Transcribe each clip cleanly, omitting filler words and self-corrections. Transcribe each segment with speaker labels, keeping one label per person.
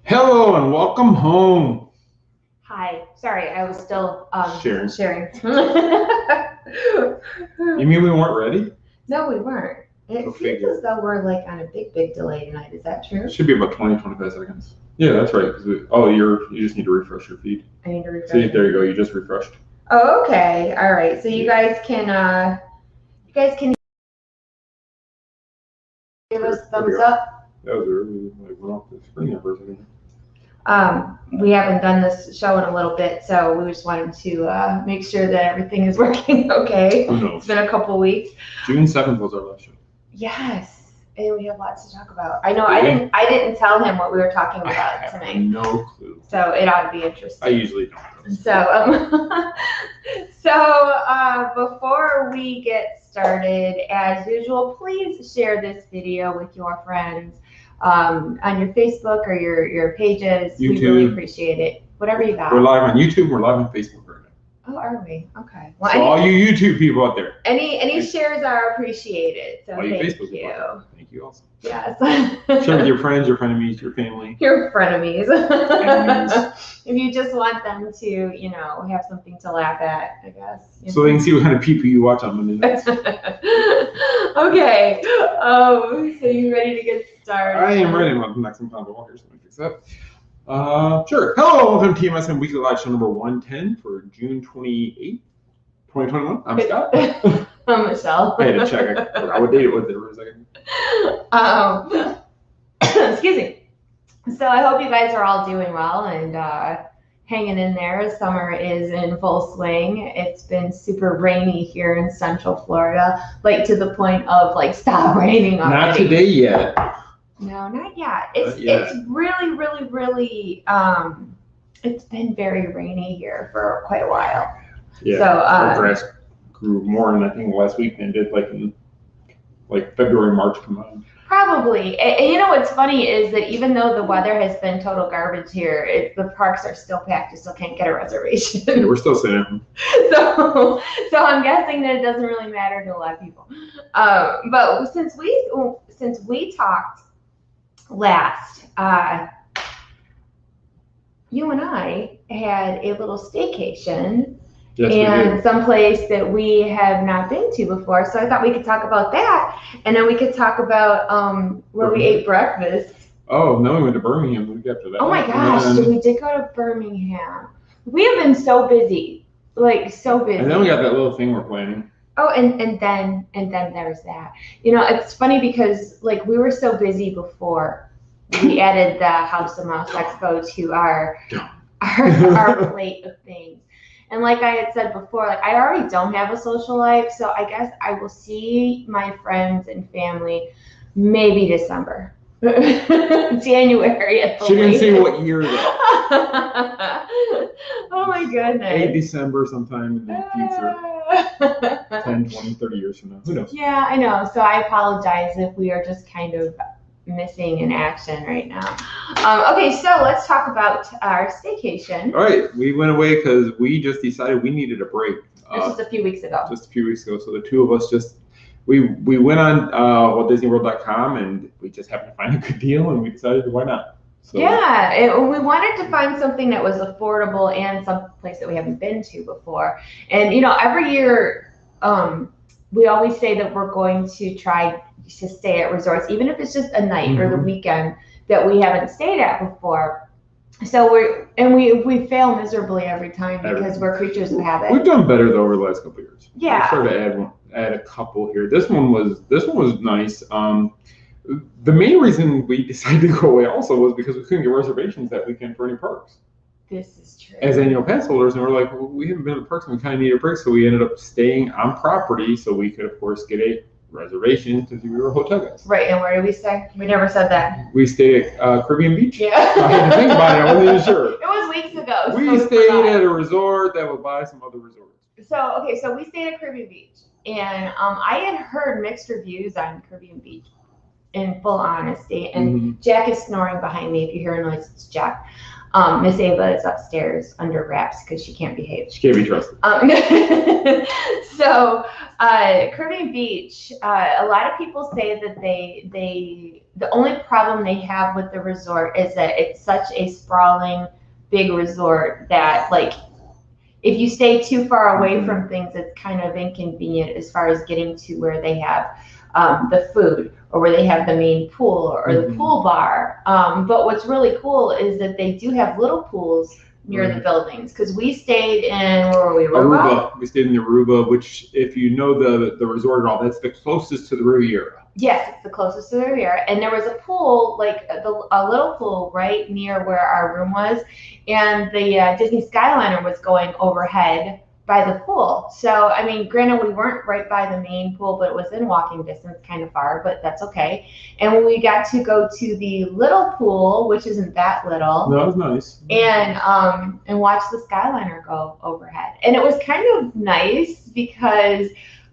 Speaker 1: Hello and welcome home.
Speaker 2: Hi. Sorry, I was still
Speaker 1: Sharing.
Speaker 2: You
Speaker 1: mean we weren't ready?
Speaker 2: No, we weren't. It
Speaker 1: Go
Speaker 2: seems
Speaker 1: figure.
Speaker 2: as though we're like on a big delay tonight. Is that true?
Speaker 1: It should be about 20-25 seconds. Yeah, that's right. You just need to refresh your feed.
Speaker 2: I need to refresh.
Speaker 1: See, there you go. You just refreshed.
Speaker 2: Oh, okay. All right. So you guys can give us thumbs up.
Speaker 1: That was early. Like went off the screen there for a second.
Speaker 2: We haven't done this show in a little bit, so we just wanted to make sure that everything is working okay.
Speaker 1: Who knows?
Speaker 2: It's been a couple weeks.
Speaker 1: June 7th was our last show.
Speaker 2: Yes, and we have lots to talk about. I know. I didn't tell him what we were talking about tonight.
Speaker 1: No clue.
Speaker 2: So it ought to be interesting.
Speaker 1: I usually don't know.
Speaker 2: So before we get started, as usual, please share this video with your friends on your Facebook or your pages.
Speaker 1: YouTube.
Speaker 2: We really appreciate it. Whatever you got.
Speaker 1: We're live on YouTube. We're live on Facebook right now.
Speaker 2: Oh, are we? Okay. Well,
Speaker 1: so all you YouTube people out there.
Speaker 2: Any shares are appreciated. So
Speaker 1: all you
Speaker 2: thank
Speaker 1: Facebook
Speaker 2: you.
Speaker 1: People. Thank you also.
Speaker 2: Yes.
Speaker 1: Share with your friends, your frenemies, your family.
Speaker 2: Your frenemies.
Speaker 1: Enemies.
Speaker 2: If you just want them to, have something to laugh at, I guess.
Speaker 1: So they can see what kind of people you watch on Monday nights.
Speaker 2: Okay. So you ready to get started?
Speaker 1: I am ready. I'm next time to walk here, so let me fix that. Sure. Hello, welcome to TMSM Weekly Live Show number 110 for June 28th, 2021. I'm Scott.
Speaker 2: I'm Michelle.
Speaker 1: I had to check. I forgot what date it was there for a second.
Speaker 2: Excuse me. So I hope you guys are all doing well and hanging in there. Summer is in full swing. It's been super rainy here in Central Florida, like to the point of like stop raining already.
Speaker 1: Not today yet.
Speaker 2: No, not yet. It's really it's been very rainy here for quite a while.
Speaker 1: Yeah.
Speaker 2: So
Speaker 1: our grass grew more in I think last week than it did like in February, March combined.
Speaker 2: Probably. And what's funny is that even though the weather has been total garbage here, the parks are still packed. You still can't get a reservation.
Speaker 1: Yeah, we're still sitting.
Speaker 2: So I'm guessing that it doesn't really matter to a lot of people. But since we talked last, you and I had a little staycation.
Speaker 1: Yes,
Speaker 2: and someplace that we have not been to before. So I thought we could talk about that. And then we could talk about where we ate breakfast.
Speaker 1: Oh, no, we went to Birmingham the week after that.
Speaker 2: Oh my gosh, we did go to Birmingham. We have been so busy, like so busy.
Speaker 1: And then we got that little thing we're planning.
Speaker 2: Oh, and then there's that. It's funny because like we were so busy before we added the House of Mouse Expo to our plate of things. And like I had said before, like I already don't have a social life, so I guess I will see my friends and family maybe December. January at the
Speaker 1: She didn't
Speaker 2: latest.
Speaker 1: say what year though.
Speaker 2: Oh my goodness.
Speaker 1: 8 December sometime in the future. 10, 20, 30 years from now. Who knows?
Speaker 2: Yeah, I know. So I apologize if we are just kind of missing in action right now. Okay, so let's talk about our staycation.
Speaker 1: All right, we went away because we just decided we needed a break.
Speaker 2: Just a few weeks ago.
Speaker 1: So the two of us we went on WaltDisneyWorld.com and we just happened to find a good deal and we decided why not. So,
Speaker 2: yeah, we wanted to find something that was affordable and some place that we haven't been to before. And every year we always say that we're going to try to stay at resorts, even if it's just a night or the weekend that we haven't stayed at before. So we fail miserably every time because we're creatures of habit.
Speaker 1: We've done better though over the last couple of years.
Speaker 2: Yeah.
Speaker 1: I started to add a couple here. This one was nice. The main reason we decided to go away also was because we couldn't get reservations that weekend for any parks.
Speaker 2: This is true.
Speaker 1: As annual pass holders, and we're like, well, we haven't been to the parks and we kind of need a break, so we ended up staying on property so we could, of course, get a reservation because we were hotel guests.
Speaker 2: Right, and where did we stay? We never said that.
Speaker 1: We stayed at Caribbean Beach.
Speaker 2: Yeah.
Speaker 1: I had to think about it. I wasn't even sure.
Speaker 2: It was weeks ago.
Speaker 1: We stayed at a resort that would buy some other resorts.
Speaker 2: So we stayed at Caribbean Beach, and I had heard mixed reviews on Caribbean Beach. in full honesty. And Jack is snoring behind me. If you hear a noise, it's Jack. Miss Ava is upstairs under wraps because she can't behave.
Speaker 1: She can't be trusted.
Speaker 2: So Caribbean Beach, a lot of people say that the only problem they have with the resort is that it's such a sprawling, big resort that like if you stay too far away from things, it's kind of inconvenient as far as getting to where they have the food or where they have the main pool or the pool bar. But what's really cool is that they do have little pools near the buildings, because we stayed in, where were we?
Speaker 1: Aruba. We stayed in the Aruba, which, if you know the resort at all, that's the closest to the Riviera.
Speaker 2: Yes, it's the closest to the Riviera. And there was a pool, like a little pool right near where our room was. And the Disney Skyliner was going overhead by the pool. So, I mean, granted, we weren't right by the main pool, but it was in walking distance, kind of far, but that's okay. And when we got to go to the little pool, which isn't that little.
Speaker 1: No, it was nice.
Speaker 2: And watch the Skyliner go overhead. And it was kind of nice because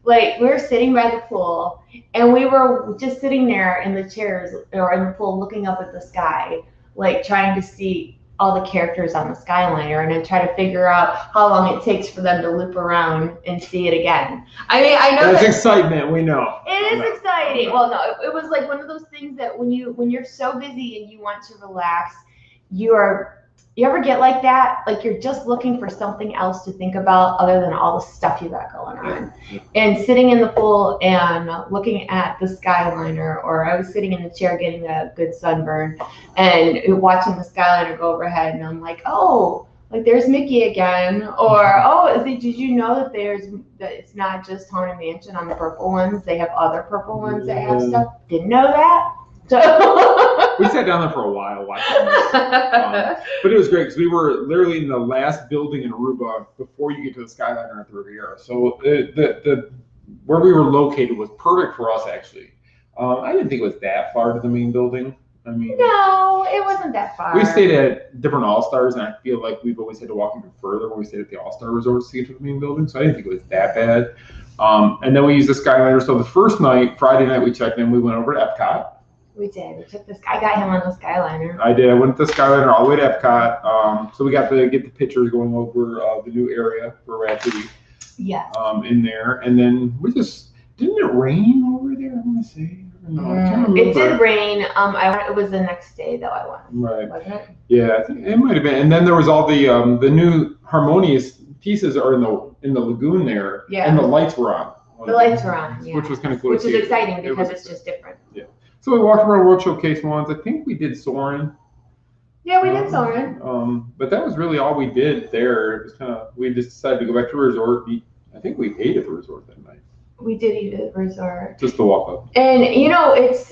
Speaker 2: like we were sitting by the pool and we were just sitting there in the chairs or in the pool looking up at the sky, like trying to see all the characters on the Skyliner and then try to figure out how long it takes for them to loop around and see it again. I mean, I know
Speaker 1: that's excitement. We know
Speaker 2: it is exciting. Well, no, it was like one of those things that when you're so busy and you want to relax, you ever get like that? Like you're just looking for something else to think about other than all the stuff you got going on. And sitting in the pool and looking at the Skyliner, or I was sitting in the chair getting a good sunburn and watching the Skyliner go overhead, and I'm like, oh, like there's Mickey again, or oh, did you know that it's not just Haunted Mansion on the purple ones? They have other purple ones that have stuff. Didn't know that. So
Speaker 1: we sat down there for a while watching this. But it was great because we were literally in the last building in Aruba before you get to the Skyliner at the Riviera. So the where we were located was perfect for us, actually. I didn't think it was that far to the main building. I mean,
Speaker 2: no, it wasn't that far.
Speaker 1: We stayed at different All-Stars, and I feel like we've always had to walk even further when we stayed at the All-Star resorts to get to the main building. So I didn't think it was that bad. And then we used the Skyliner. So the first night, Friday night, we checked in. We went over to Epcot.
Speaker 2: We did. We took this. I got him on the Skyliner.
Speaker 1: I did. I went to the Skyliner all the way to Epcot. So we got to get the pictures going over the new area for Rhapsody.
Speaker 2: Yeah.
Speaker 1: In there, and then we just didn't it rain over there? I want to say. No, I can't remember.
Speaker 2: It did rain. It was the next day though. I went.
Speaker 1: Right.
Speaker 2: Wasn't it?
Speaker 1: Yeah, I think it might have been. And then there was all the new harmonious pieces are in the lagoon there.
Speaker 2: Yeah.
Speaker 1: And the lights were on.
Speaker 2: The lights were on. Yeah.
Speaker 1: Which was kind of cool.
Speaker 2: Which is exciting because it's just different.
Speaker 1: Yeah. So we walked around World Showcase once. I think we did Soarin'.
Speaker 2: Yeah, we did Soarin'.
Speaker 1: But that was really all we did there. It was kind of, we just decided to go back to the resort. I think we ate at the resort that night.
Speaker 2: We did eat at the resort.
Speaker 1: Just to walk up.
Speaker 2: And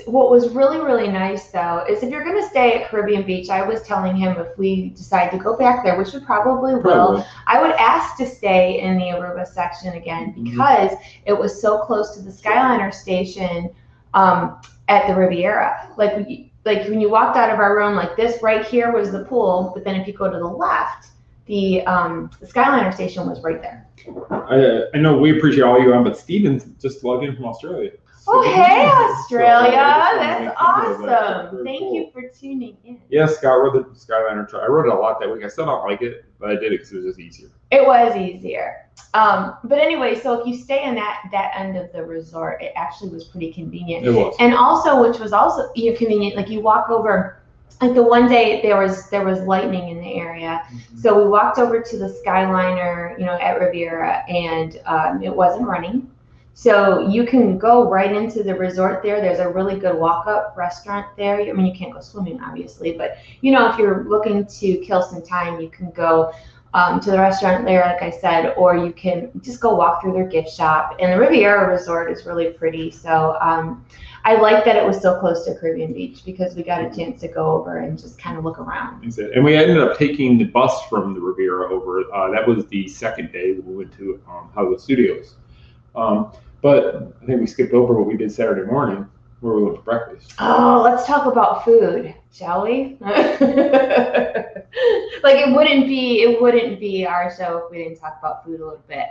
Speaker 2: what was really, really nice though, is if you're going to stay at Caribbean Beach, I was telling him if we decide to go back there, which we probably will, I would ask to stay in the Aruba section again because it was so close to the Skyliner station at the Riviera. Like when you walked out of our room, like this right here was the pool, but then if you go to the left, the Skyliner station was right there.
Speaker 1: I know we appreciate all you on, but Steven's just logged in from Australia.
Speaker 2: Oh, hey, Australia. That's awesome. Thank you for tuning in.
Speaker 1: Yeah, Scott rode the Skyliner. I rode it a lot that week. I still don't like it, but I did it because it was just easier.
Speaker 2: It was easier. But anyway, so if you stay in that end of the resort, it actually was pretty convenient.
Speaker 1: It was.
Speaker 2: And also, which was also convenient, like you walk over, like the one day there was lightning in the area. So we walked over to the Skyliner, at Riviera, and it wasn't running. So you can go right into the resort there. There's a really good walk-up restaurant there. I mean, you can't go swimming, obviously, but, if you're looking to kill some time, you can go to the restaurant there, like I said, or you can just go walk through their gift shop. And the Riviera Resort is really pretty. So I like that it was so close to Caribbean Beach because we got a chance to go over and just kind of look around.
Speaker 1: And we ended up taking the bus from the Riviera over. That was the second day we went to Hollywood Studios. But I think we skipped over what we did Saturday morning, where we went to breakfast.
Speaker 2: Oh, let's talk about food, shall we? Like it wouldn't be our show if we didn't talk about food a little bit.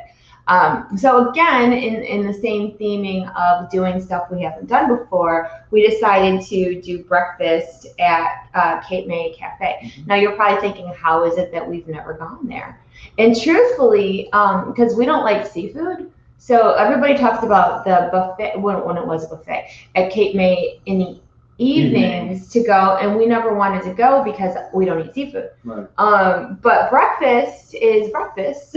Speaker 2: So again, in the same theming of doing stuff we haven't done before, we decided to do breakfast at Cape May Cafe.
Speaker 1: Mm-hmm.
Speaker 2: Now you're probably thinking, how is it that we've never gone there? And truthfully, because we don't like seafood, so everybody talks about the buffet when it was a buffet at Cape May in the evenings to go, and we never wanted to go because we don't eat seafood.
Speaker 1: Right.
Speaker 2: But breakfast is breakfast,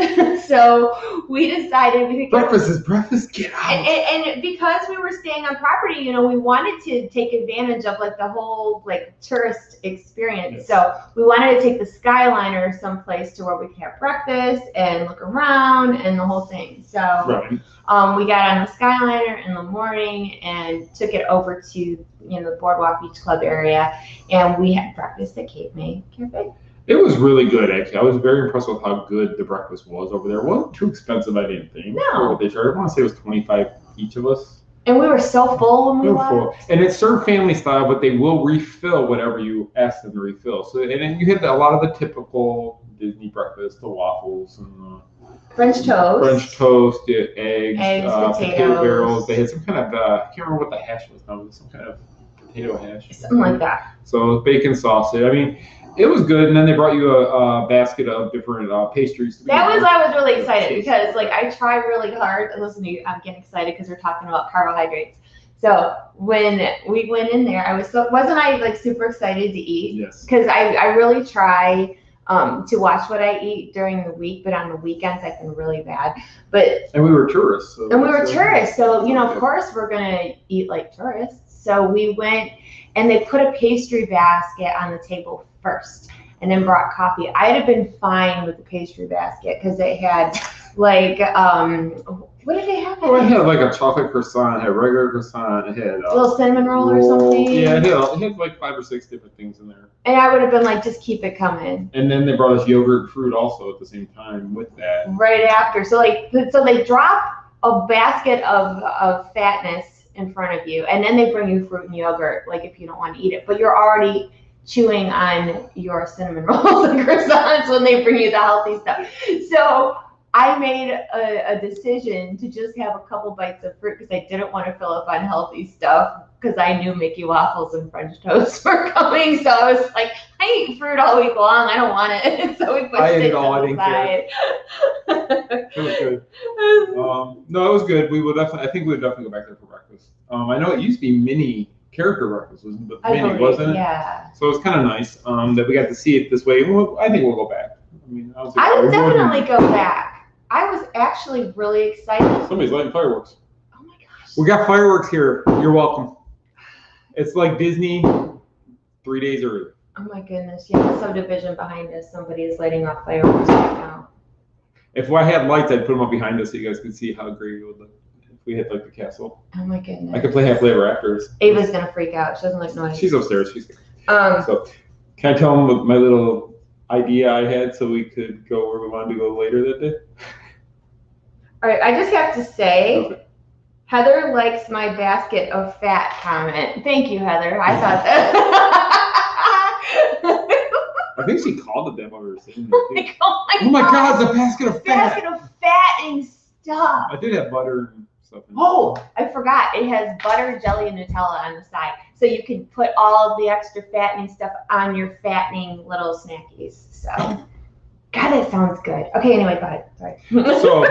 Speaker 2: so we decided we could
Speaker 1: breakfast is breakfast. Get out.
Speaker 2: And because we were staying on property, you know, we wanted to take advantage of like the whole like tourist experience.
Speaker 1: Yes.
Speaker 2: So we wanted to take the Skyliner someplace to where we could have breakfast and look around and the whole thing. So we got on the Skyliner in the morning and took it over to the Boardwalk Beach Club area, and we had breakfast at Cape May Cafe.
Speaker 1: It was really good, actually. I was very impressed with how good the breakfast was over there. It wasn't too expensive, I didn't think.
Speaker 2: No.
Speaker 1: What they charged. I want to say it was $25 each of us.
Speaker 2: And we were so full when we left.
Speaker 1: Full. And it's served family style, but they will refill whatever you ask them to refill. So, and then you had a lot of the typical Disney breakfast, the waffles and the
Speaker 2: French toast,
Speaker 1: the eggs, potato barrels. They had some kind of, I can't remember what the hash was now. It was some kind of potato hash.
Speaker 2: Something like that.
Speaker 1: So bacon sausage. I mean, it was good. And then they brought you a basket of different pastries.
Speaker 2: I was really excited because like I try really hard. Listen to you, I'm getting excited because we're talking about carbohydrates. So when we went in there, wasn't I like super excited to eat?
Speaker 1: Yes.
Speaker 2: Because I really try to watch what I eat during the week, but on the weekends I've been really bad. And
Speaker 1: we were tourists. So
Speaker 2: of course we're gonna eat like tourists. So we went and they put a pastry basket on the table first and then brought coffee. I'd have been fine with the pastry basket because they had like what did they have?
Speaker 1: It had like a chocolate croissant, it had regular croissant, it had a
Speaker 2: little cinnamon roll or something.
Speaker 1: Yeah, it had like 5 or 6 different things in there.
Speaker 2: And I would have been like, just keep it coming.
Speaker 1: And then they brought us yogurt fruit also at the same time with that.
Speaker 2: Right after. So they drop a basket of fatness in front of you, and then they bring you fruit and yogurt, like if you don't want to eat it. But you're already chewing on your cinnamon rolls and croissants when they bring you the healthy stuff. So I made a decision to just have a couple bites of fruit because I didn't want to fill up on healthy stuff because I knew Mickey waffles and French toast were coming. So I was like, I eat fruit all week long. I don't want it. So we pushed it to the side.
Speaker 1: It was good. No, it was good. I think we would definitely go back there for breakfast. I know it used to be mini character breakfast, wasn't it?
Speaker 2: Yeah.
Speaker 1: So it's kind of nice that we got to see it this way. I think we'll go back.
Speaker 2: I would definitely go back. I was actually really excited.
Speaker 1: Somebody's lighting fireworks.
Speaker 2: Oh my gosh.
Speaker 1: We got fireworks here. You're welcome. It's like Disney 3 days early.
Speaker 2: Oh my goodness. Yeah, the subdivision behind us, somebody is lighting off fireworks right now.
Speaker 1: If I had lights, I'd put them up behind us so you guys could see how great it would look if we hit like the castle.
Speaker 2: Oh my goodness.
Speaker 1: I could play Happily Ever Afters.
Speaker 2: Ava's going to freak out. She doesn't like noise.
Speaker 1: She's upstairs. She's here. So can I tell them my little idea I had so we could go where we wanted to go later that day?
Speaker 2: All right, I just have to say, Heather likes my basket of fat comment. Thank you, Heather. I thought that.
Speaker 1: I think she called it that while we were sitting there.
Speaker 2: Like, oh
Speaker 1: my God, it's a basket of fat.
Speaker 2: Basket of fattening stuff.
Speaker 1: I did have butter and stuff in it.
Speaker 2: Oh, I forgot. It has butter, jelly, and Nutella on the side. So you can put all of the extra fattening stuff on your fattening little snackies. So, God, that sounds good. Okay, anyway, go ahead. Sorry.
Speaker 1: So,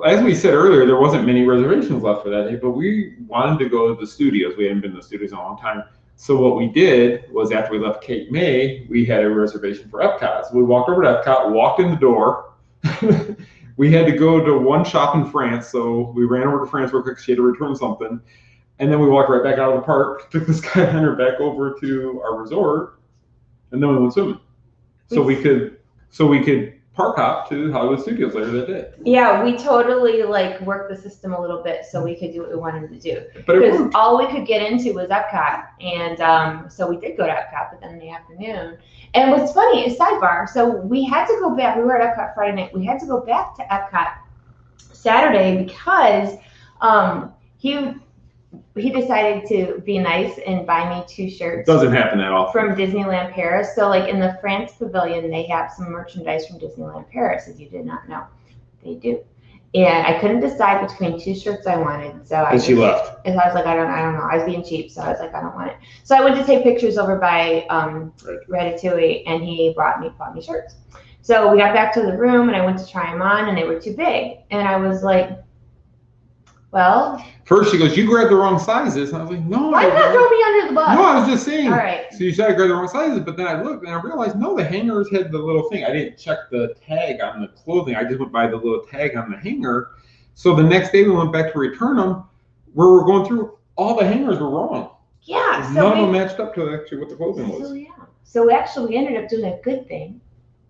Speaker 1: as we said earlier, there wasn't many reservations left for that day, but we wanted to go to the studios. We hadn't been to the studios in a long time. So what we did was after we left Cape May, we had a reservation for Epcot. So we walked over to Epcot, walked in the door. We had to go to one shop in France. So we ran over to France real quick. She had to return something. And then we walked right back out of the park, took the Skyliner back over to our resort, and then we went swimming. So we could park hop to Hollywood Studios later that day.
Speaker 2: Yeah, we totally worked the system a little bit so we could do what we wanted to do. Because all we could get into was Epcot. And so we did go to Epcot, but then in the afternoon. And what's funny is sidebar. So we had to go back. We were at Epcot Friday night. We had to go back to Epcot Saturday because he decided to be nice and buy me 2 shirts.
Speaker 1: Doesn't happen that often.
Speaker 2: From Disneyland Paris. So in the France Pavilion, they have some merchandise from Disneyland Paris, if you did not know. They do. And I couldn't decide between 2 shirts I wanted. So
Speaker 1: she left.
Speaker 2: And I was like, I don't know. I was being cheap. So I was like, I don't want it. So I went to take pictures over by Ratatouille, and he bought me shirts. So we got back to the room, and I went to try them on, and they were too big. And I was like, well.
Speaker 1: First she goes, you grabbed the wrong sizes. And I was like, no.
Speaker 2: Why not throw me under the bus?
Speaker 1: No, I was just saying.
Speaker 2: All right.
Speaker 1: So you said I grabbed the wrong sizes, but then I looked and I realized, no, the hangers had the little thing. I didn't check the tag on the clothing. I just went by the little tag on the hanger. So the next day we went back to return them. Where we're going through, all the hangers were wrong.
Speaker 2: Yeah.
Speaker 1: None of them matched up to actually what the clothing was.
Speaker 2: So yeah. So actually we ended up doing a good thing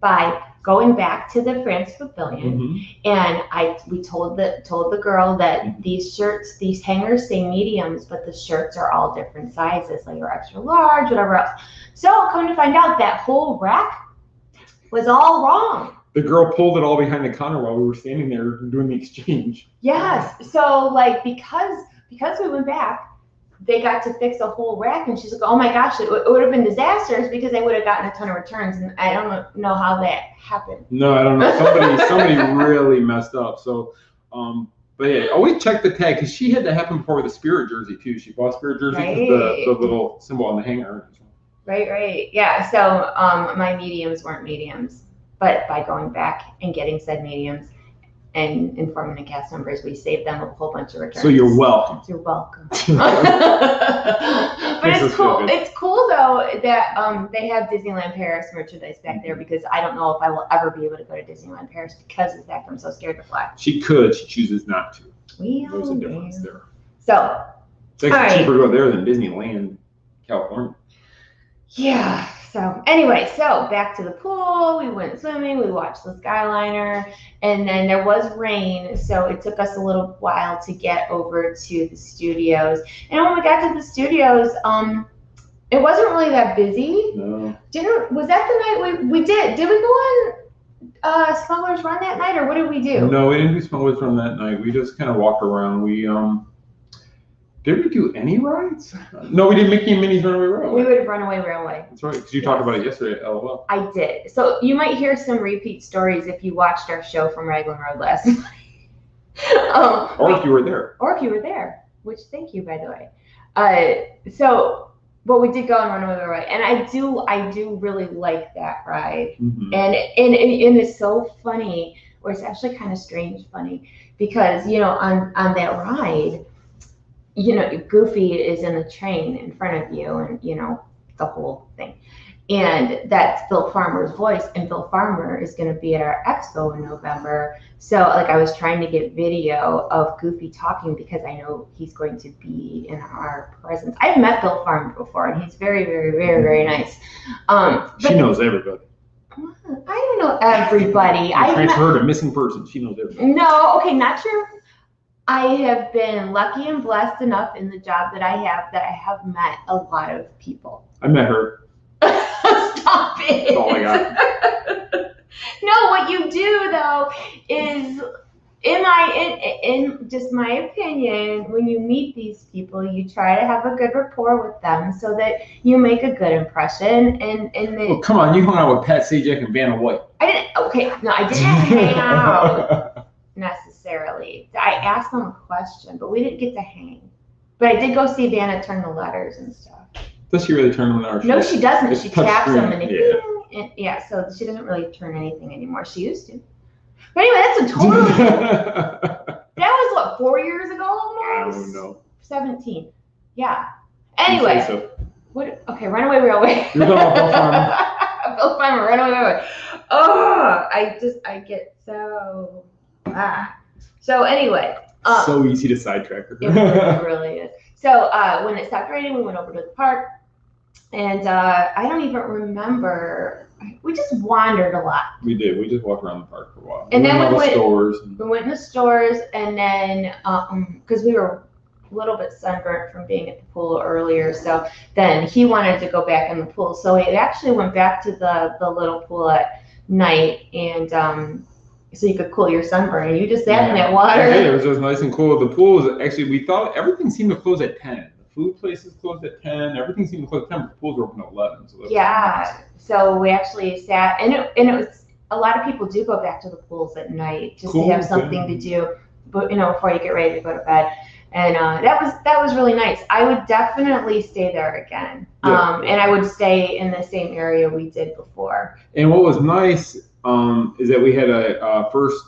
Speaker 2: by going back to the France Pavilion, and we told the girl that these shirts, these hangers say mediums, but the shirts are all different sizes, like you're extra large, whatever else. So come to find out, that whole rack was all wrong.
Speaker 1: The girl pulled it all behind the counter while we were standing there doing the exchange.
Speaker 2: Yes. So like because we went back, they got to fix a whole rack, and she's like, oh my gosh, it would have been disastrous because they would have gotten a ton of returns, and I don't know how that happened.
Speaker 1: No, I don't know. Somebody really messed up. So, but yeah, always check the tag, because she had that happen before with the Spirit jersey too. She bought a Spirit jersey because the little symbol on the hanger.
Speaker 2: Right. Yeah. So my mediums weren't mediums, but by going back and getting said mediums and informing the cast members, we saved them a whole bunch of returns.
Speaker 1: So you're welcome.
Speaker 2: You're welcome. But it's cool. It's cool though that they have Disneyland Paris merchandise back there, because I don't know if I will ever be able to go to Disneyland Paris because of the fact I'm so scared to fly.
Speaker 1: She could. She chooses not to.
Speaker 2: There's
Speaker 1: a difference there.
Speaker 2: So
Speaker 1: it's actually cheaper to go there than Disneyland, California.
Speaker 2: Yeah. So anyway, so back to the pool, we went swimming, we watched the Skyliner, and then there was rain, so it took us a little while to get over to the studios. And when we got to the studios, it wasn't really that busy.
Speaker 1: No.
Speaker 2: Was that the night we did? Did we go on Smuggler's Run that night, or what did we do?
Speaker 1: No, we didn't do Smuggler's Run that night. We just kind of walked around. Did we do any rides? No, we did Mickey and Minnie's Runaway Railway.
Speaker 2: We did Runaway Railway.
Speaker 1: That's right, because you talked about it yesterday at LOL.
Speaker 2: I did. So you might hear some repeat stories if you watched our show from Raglan Road last night.
Speaker 1: Or if you were there.
Speaker 2: Or if you were there, which thank you, by the way. But we did go on Runaway Railway, and I do really like that ride. And it's so funny, or it's actually kind of strange funny, because on that ride, Goofy is in the train in front of you, and the whole thing. And that's Bill Farmer's voice, and Bill Farmer is going to be at our expo in November. So I was trying to get video of Goofy talking, because I know he's going to be in our presence. I've met Bill Farmer before, and he's very, very, very, very nice.
Speaker 1: She knows everybody.
Speaker 2: I don't know everybody.
Speaker 1: I transferred a missing person. She knows everybody.
Speaker 2: No, okay, not true. I have been lucky and blessed enough in the job that I have met a lot of people.
Speaker 1: I met her.
Speaker 2: Stop it.
Speaker 1: That's all I got.
Speaker 2: No, what you do though is, in just my opinion, when you meet these people, you try to have a good rapport with them so that you make a good impression.
Speaker 1: Well, come on, you hung out with Pat Sajak and Vanna White.
Speaker 2: I didn't hang out necessarily. I asked them a question, but we didn't get to hang. But I did go see Vanna turn the letters and stuff.
Speaker 1: Does she really turn them letters?
Speaker 2: No, she doesn't. She taps them and so she doesn't really turn anything anymore. She used to. But anyway, that's a totally. That was what, 4 years ago almost?
Speaker 1: I don't know.
Speaker 2: 17. Yeah. Anyway.
Speaker 1: So.
Speaker 2: What? Okay, Runaway Railway.
Speaker 1: You're talking about Bill Farmer.
Speaker 2: Bill Farmer, Runaway Railway. Oh, I get so. So anyway.
Speaker 1: So easy to sidetrack her.
Speaker 2: It really is. So when it stopped raining, we went over to the park, and I don't even remember. We just wandered a lot. We did.
Speaker 1: We just walked around the park for a while.
Speaker 2: And then we went in the stores, and then because we were a little bit sunburnt from being at the pool earlier, so then he wanted to go back in the pool. So we actually went back to the little pool at night, and so you could cool your sunburn, and you just sat in that water.
Speaker 1: Yeah, it was just nice and cool. The pool was actually, we thought everything seemed to close at 10. The food places closed at 10. Everything seemed to close at 10, but the pools were open at 11. So
Speaker 2: yeah. So we actually sat, and it was, a lot of people do go back to the pools at night just to have something to do. but before you get ready to go to bed. And that was really nice. I would definitely stay there again. And I would stay in the same area we did before.
Speaker 1: And what was nice is that we had a first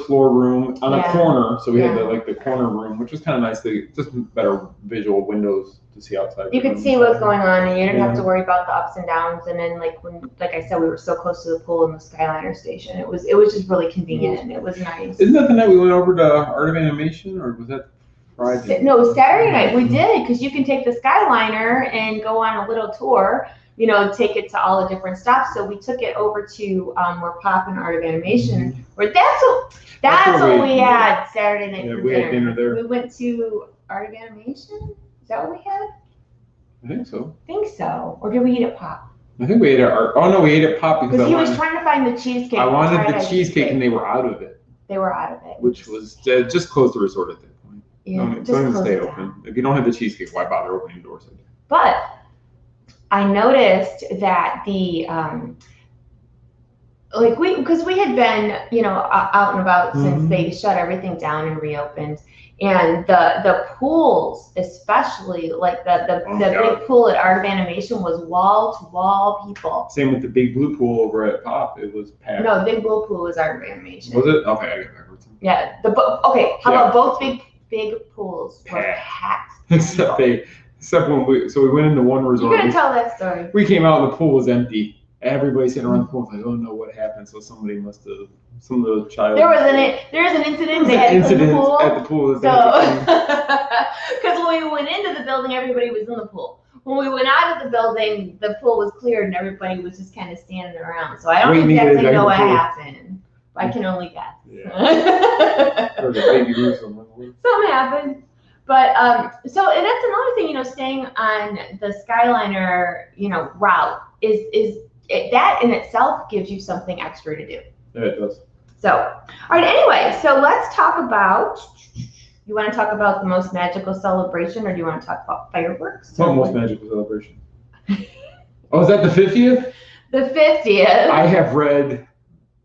Speaker 1: floor room on a corner, so we had the corner room, which was kind of nice. Just better visual windows to see outside.
Speaker 2: You could see what's going on, and you didn't have to worry about the ups and downs. And then, like I said, we were so close to the pool and the Skyliner station. It was just really convenient, and it was nice.
Speaker 1: Isn't that the night we went over to Art of Animation, or was that Friday?
Speaker 2: No, Saturday night we did, because you can take the Skyliner and go on a little tour. Take it to all the different stops. So we took it over to where Pop and Art of Animation, where that's what we had Saturday night for
Speaker 1: we
Speaker 2: dinner.
Speaker 1: had dinner there.
Speaker 2: We went to Art of Animation. Is that what we had?
Speaker 1: I think so.
Speaker 2: Or did we eat at Pop?
Speaker 1: I think we ate at Art. Oh no, we ate at Pop because
Speaker 2: he was trying to find the cheesecake.
Speaker 1: I wanted the cheesecake, and they were out of it.
Speaker 2: They were out of it.
Speaker 1: Which was just close the resort at that point.
Speaker 2: Yeah,
Speaker 1: don't even stay open. If you don't have the cheesecake, why bother opening doors?
Speaker 2: But I noticed that because we had been, out and about since they shut everything down and reopened, and the pools, especially like the big pool at Art of Animation, was wall to wall people.
Speaker 1: Same with the big blue pool over at Pop. It was packed.
Speaker 2: No, the big blue pool was Art of Animation.
Speaker 1: Was it? Okay, I get backwards.
Speaker 2: Yeah. How about both big pools were packed?
Speaker 1: Except when we went into one resort.
Speaker 2: You're gonna tell that story.
Speaker 1: We came out and the pool was empty. Everybody sitting around the pool was like, "Oh no, what happened?" So somebody must have, some of the child.
Speaker 2: There was an incident. They had in the pool.
Speaker 1: At the pool.
Speaker 2: So, because when we went into the building, everybody was in the pool. When we went out of the building, the pool was cleared and everybody was just kind of standing around. So I don't exactly know what happened. I can only guess.
Speaker 1: Yeah. Or the baby Ruth.
Speaker 2: Something happened. But so, and that's another thing, staying on the Skyliner, route is that in itself gives you something extra to do.
Speaker 1: Yeah, it does.
Speaker 2: So, all right. Anyway, so let's talk about. You want to talk about the most magical celebration, or do you want to talk about fireworks?
Speaker 1: What most magical celebration? Oh, is that the 50th?
Speaker 2: The 50th.
Speaker 1: I have read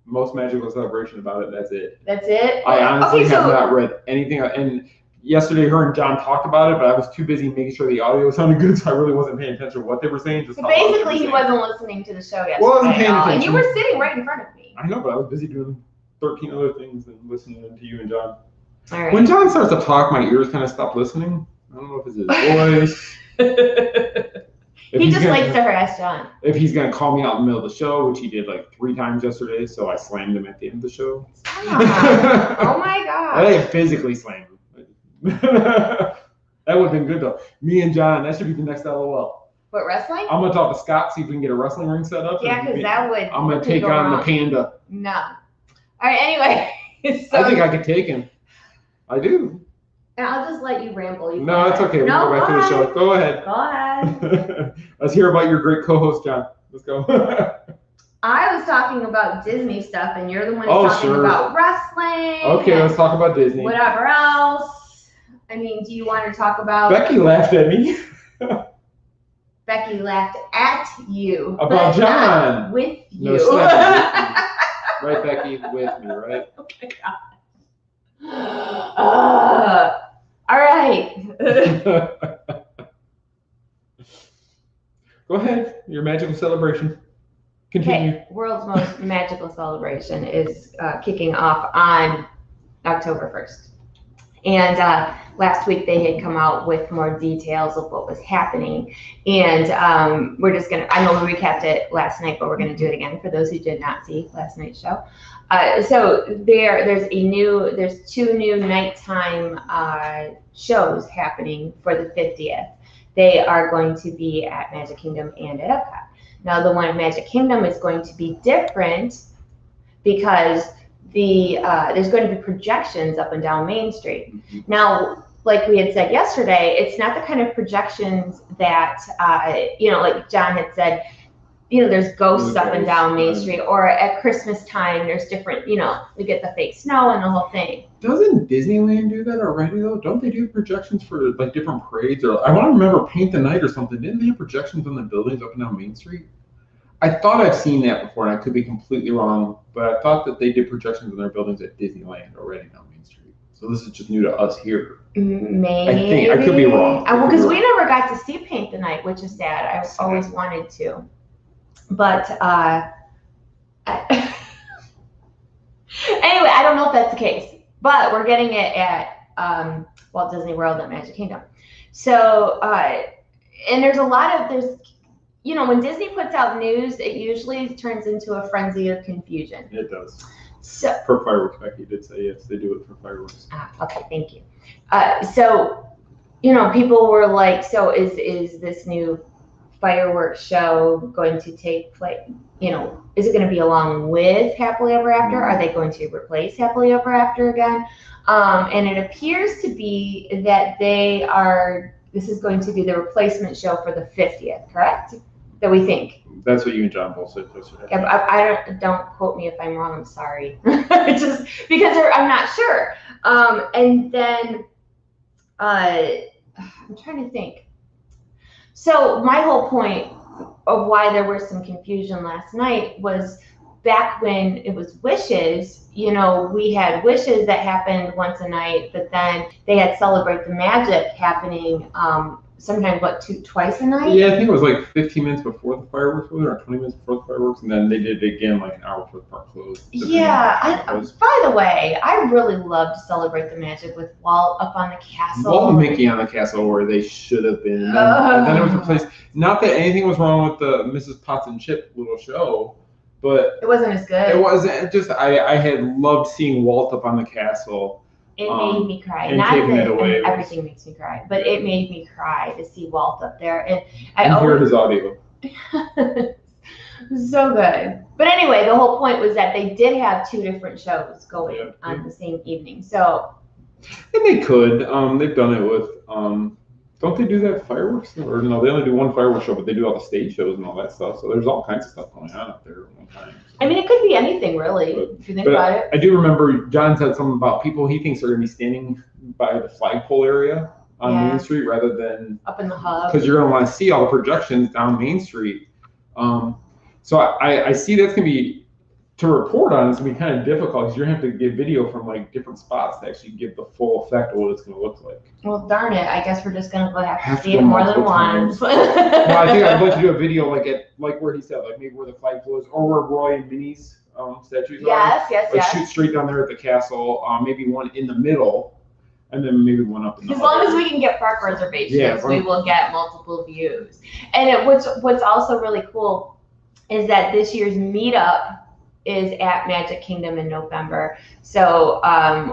Speaker 1: most magical celebration about it. That's it.
Speaker 2: That's it.
Speaker 1: I honestly have not read anything. And yesterday, her and John talked about it, but I was too busy making sure the audio sounded good, so I really wasn't paying attention to what they were saying.
Speaker 2: So basically, he wasn't listening to the show yesterday.
Speaker 1: Well, I wasn't paying attention.
Speaker 2: And you were sitting right in front of me.
Speaker 1: I know, but I was busy doing 13 other things and listening to you and John.
Speaker 2: All right.
Speaker 1: When John starts to talk, my ears kind of stop listening. I don't know if it's his voice.
Speaker 2: He just likes to harass John.
Speaker 1: If he's going to call me out in the middle of the show, which he did like 3 times yesterday, so I slammed him at the end of the show.
Speaker 2: Oh my God.
Speaker 1: I didn't physically slam him. That would have been good though. Me and John, that should be the next LOL.
Speaker 2: What, wrestling?
Speaker 1: I'm gonna talk to Scott, see if we can get a wrestling ring set up.
Speaker 2: Yeah, because that would.
Speaker 1: I'm gonna take on the panda.
Speaker 2: No. All right. Anyway. So,
Speaker 1: I think I could take him. I do.
Speaker 2: And I'll just let you ramble.
Speaker 1: No, it's okay. We'll go back to the show. Go ahead.
Speaker 2: Go ahead.
Speaker 1: Let's hear about your great co-host, John. Let's go.
Speaker 2: I was talking about Disney stuff, and you're the one talking about wrestling.
Speaker 1: Okay, let's talk about Disney.
Speaker 2: Whatever else. I mean, do you want to talk about...
Speaker 1: Becky laughed at me.
Speaker 2: Becky laughed at you.
Speaker 1: About John.
Speaker 2: Not with you.
Speaker 1: No, Stephanie. Right, Becky? With me, right?
Speaker 2: Oh my God. All right.
Speaker 1: Go ahead. Your magical celebration. Continue.
Speaker 2: Okay. World's most magical celebration is kicking off on October 1st. And last week they had come out with more details of what was happening. And we're just going to, I know we recapped it last night, but we're going to do it again for those who did not see last night's show. So there's 2 new nighttime shows happening for the 50th. They are going to be at Magic Kingdom and at Epcot. Now the one at Magic Kingdom is going to be different because there's going to be projections up and down Main Street. Mm-hmm. Now, like we had said yesterday, it's not the kind of projections that, like John had said, there's ghosts up and down Main Street, or at Christmas time, there's different, we get the fake snow and the whole thing.
Speaker 1: Doesn't Disneyland do that already, though? Don't they do projections for, like, different parades? Or I want to remember Paint the Night or something. Didn't they have projections on the buildings up and down Main Street? I thought I've seen that before, and I could be completely wrong, but I thought that they did projections on their buildings at Disneyland already down Main Street. So this is just new to us here.
Speaker 2: Maybe.
Speaker 1: I could be wrong.
Speaker 2: Because we never got to see paint the night, which is sad. I always wanted to. But anyway, I don't know if that's the case. But we're getting it at Walt Disney World at Magic Kingdom. So, and there's when Disney puts out news, it usually turns into a frenzy of confusion.
Speaker 1: It does.
Speaker 2: So,
Speaker 1: for fireworks, Becky did say yes, they do it for fireworks.
Speaker 2: Okay, thank you. So, people were like, so is this new fireworks show going to take place? Is it going to be along with Happily Ever After? Are they going to replace Happily Ever After again? And it appears to be that this is going to be the replacement show for the 50th, correct? That we think.
Speaker 1: That's what you and John both said yesterday.
Speaker 2: Yeah, don't quote me if I'm wrong. I'm sorry. Just because I'm not sure. And then I'm trying to think. So my whole point of why there was some confusion last night was back when it was Wishes. We had Wishes that happened once a night, but then they had Celebrate the Magic happening sometimes twice a night?
Speaker 1: Yeah, I think it was like 15 minutes before the fireworks were there, or 20 minutes before the fireworks, and then they did it again like an hour before the park closed.
Speaker 2: Yeah, by the way, I really loved Celebrate the Magic with Walt up on the castle.
Speaker 1: Walt and Mickey on the castle where they should have been. And then it was replaced. Not that anything was wrong with the Mrs. Potts and Chip little show, but
Speaker 2: it wasn't as good.
Speaker 1: It wasn't. Just I had loved seeing Walt up on the castle.
Speaker 2: It made me cry.
Speaker 1: And taking it away.
Speaker 2: Everything makes me cry, but it made me cry to see Walt up there. And
Speaker 1: hear his audio.
Speaker 2: So good. But anyway, the whole point was that they did have two different shows going on the same evening. So.
Speaker 1: And they could. They've done it with. Don't they do that fireworks? Or no, they only do one fireworks show, but they do all the stage shows and all that stuff. So there's all kinds of stuff going on up there at one time. So.
Speaker 2: I mean, it could be anything, really, if you think about it.
Speaker 1: I do remember John said something about people he thinks are going to be standing by the flagpole area on Main Street rather than
Speaker 2: up in the hub.
Speaker 1: Because you're going to want to see all the projections down Main Street. So I see that's going to be, to report on, it's going to be kind of difficult because you're going to have to get video from like different spots to actually give the full effect of what it's going to look like.
Speaker 2: Well, darn it. I guess we're just going to have to see it more than once.
Speaker 1: Well, I think I'd like to do a video like where he said, like maybe where the flagpole is or where Roy and Minnie's statues are.
Speaker 2: Yes.
Speaker 1: Shoot straight down there at the castle, maybe one in the middle, and then maybe one up in the
Speaker 2: As long as we can get park reservations, we will get multiple views. And what's also really cool is that this year's meetup is at Magic Kingdom in November. So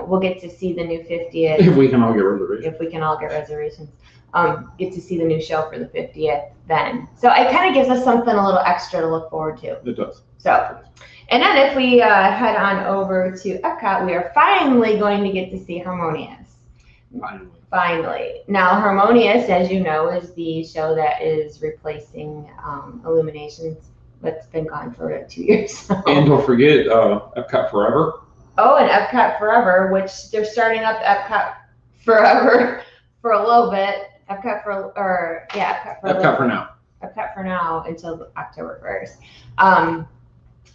Speaker 2: we'll get to see the new 50th.
Speaker 1: If we can all get reservations.
Speaker 2: If we can all get reservations. Get to see the new show for the 50th then. So it kind of gives us something a little extra to look forward to.
Speaker 1: It does.
Speaker 2: So, and then if we head on over to Epcot, we are finally going to get to see Harmonious. Finally. Now, Harmonious, as you know, is the show that is replacing Illuminations. That's been gone for 2 years now.
Speaker 1: And don't forget Epcot Forever.
Speaker 2: Oh, and Epcot Forever, which they're starting up Epcot Forever for a little bit. Epcot for now. Epcot for now until October 1st.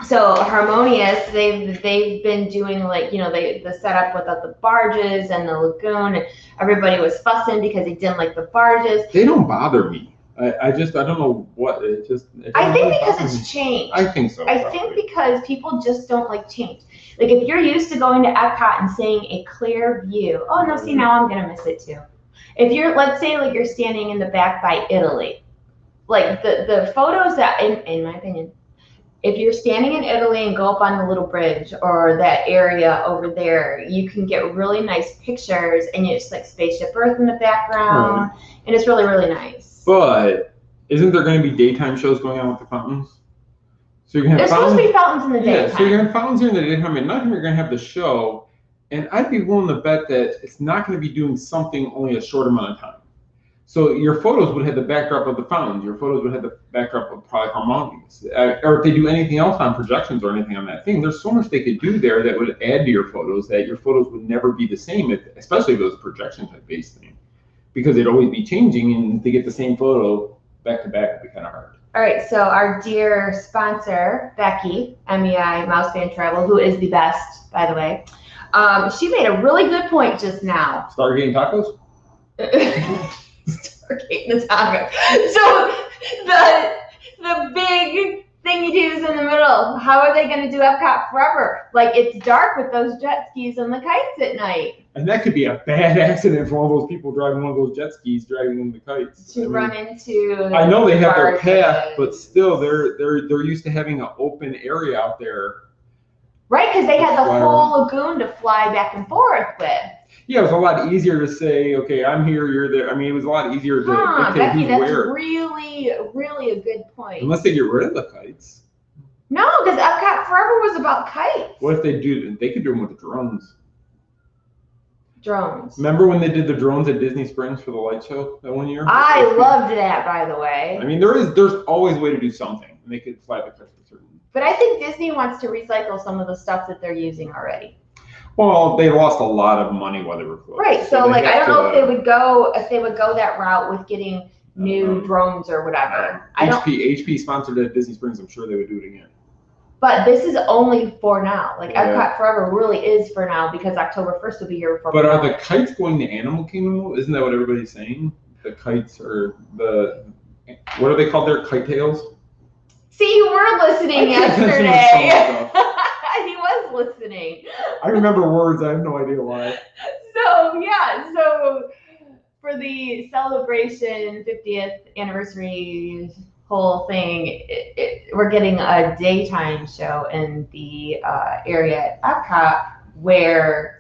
Speaker 2: So Harmonious, they've been doing the setup without the barges and the lagoon, and everybody was fussing because they didn't like the barges.
Speaker 1: They don't bother me. I don't know what
Speaker 2: I think because it's changed.
Speaker 1: I think so.
Speaker 2: I think because people just don't like change. Like if you're used to going to Epcot and seeing a clear view, oh no, see now I'm gonna miss it too. If let's say you're standing in the back by Italy, like the photos that, in my opinion, if you're standing in Italy and go up on the little bridge or that area over there, you can get really nice pictures and it's like Spaceship Earth in the background, and it's really, really nice.
Speaker 1: But isn't there going to be daytime shows going on with the fountains? So you're going to have
Speaker 2: supposed to be fountains in the daytime.
Speaker 1: Yeah, so you're going to have fountains here in the daytime, and nighttime you're going to have the show. And I'd be willing to bet that it's not going to be doing something only a short amount of time. So your photos would have the backdrop of the fountains. Your photos would have the backdrop of probably Harmonious. Or if they do anything else on projections or anything on that thing, there's so much they could do there that would add to your photos that your photos would never be the same, especially if it was a projection type based thing. Because it'd always be changing, and to get the same photo back to back would be kind of hard.
Speaker 2: All right, so our dear sponsor, Becky, MEI Mouse Band Travel, who is the best, by the way, She made a really good point just now.
Speaker 1: Start getting tacos?
Speaker 2: Start getting the tacos. So the big thingy-doos in the middle, how are they going to do Epcot forever? Like, it's dark with those jet skis and the kites at night.
Speaker 1: And that could be a bad accident for all those people driving one of those jet skis, dragging them the kites.
Speaker 2: Run into.
Speaker 1: I know they have their path, but still, they're used to having an open area out there.
Speaker 2: Right, because they had the whole lagoon to fly back and forth with.
Speaker 1: Yeah, it was a lot easier to say, okay, I'm here, you're there. I mean, it was a lot easier to dictate
Speaker 2: Becky,
Speaker 1: who's
Speaker 2: that's
Speaker 1: where.
Speaker 2: really, really a good point.
Speaker 1: Unless they get rid of the kites.
Speaker 2: No, because Epcot Forever was about kites.
Speaker 1: What if they do? They could do them with the drones.
Speaker 2: Drones.
Speaker 1: Remember when they did the drones at Disney Springs for the light show that one year?
Speaker 2: I loved that, by the way.
Speaker 1: I mean, there's always a way to do something. And they could fly the kites for certain.
Speaker 2: But I think Disney wants to recycle some of the stuff that they're using already.
Speaker 1: Well, they lost a lot of money while they were closed.
Speaker 2: Right. So like, I don't know if they would go that route with getting new drones or whatever.
Speaker 1: HP sponsored at Disney Springs. I'm sure they would do it again.
Speaker 2: But this is only for now. Like Epcot Forever really is for now because October 1st will be here for.
Speaker 1: But are the kites going to Animal Kingdom? Isn't that what everybody's saying? The kites are what are they called there? Kite tails?
Speaker 2: See, you were listening yesterday. He was listening.
Speaker 1: I remember words. I have no idea why.
Speaker 2: So for the celebration 50th anniversary whole thing, we're getting a daytime show in the area at Epcot where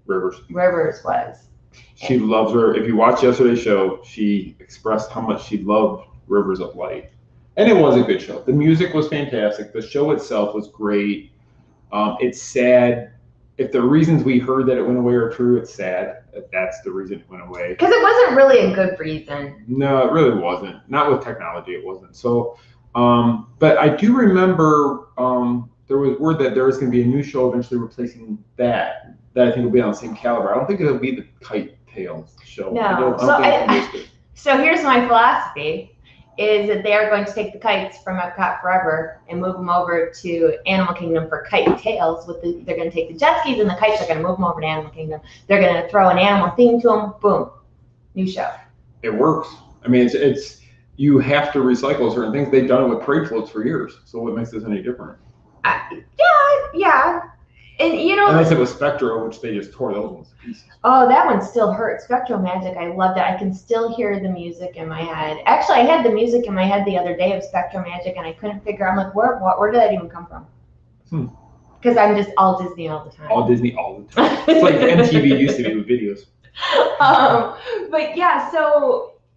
Speaker 2: Rivers was.
Speaker 1: She loves her. If you watch yesterday's show, she expressed how much she loved Rivers of Light. And it was a good show. The music was fantastic. The show itself was great. It's sad. If the reasons we heard that it went away are true, it's sad that that's the reason it went away.
Speaker 2: Because it wasn't really a good reason.
Speaker 1: No, it really wasn't. Not with technology, it wasn't. So, but I do remember there was word that there was going to be a new show eventually replacing that I think will be on the same caliber. I don't think it'll be the Kite Tales show.
Speaker 2: No. So here's my philosophy. Is that they are going to take the kites from Epcot Forever and move them over to Animal Kingdom for Kite Tales. They're going to take the jet skis and the kites. They're going to move them over to Animal Kingdom. They're going to throw an animal theme to them. Boom, new show.
Speaker 1: It works. I mean, it's you have to recycle certain things. They've done it with parade floats for years. So what makes this any different?
Speaker 2: Yeah. And
Speaker 1: unless it was Spectro, which they just tore those ones to pieces.
Speaker 2: Oh, that one still hurts. Spectro Magic, I loved it. I can still hear the music in my head. Actually, I had the music in my head the other day of Spectro Magic, and I couldn't figure. I'm like, where did that even come from? Because I'm just all Disney all the time.
Speaker 1: All Disney all the time. It's like MTV used to be with videos.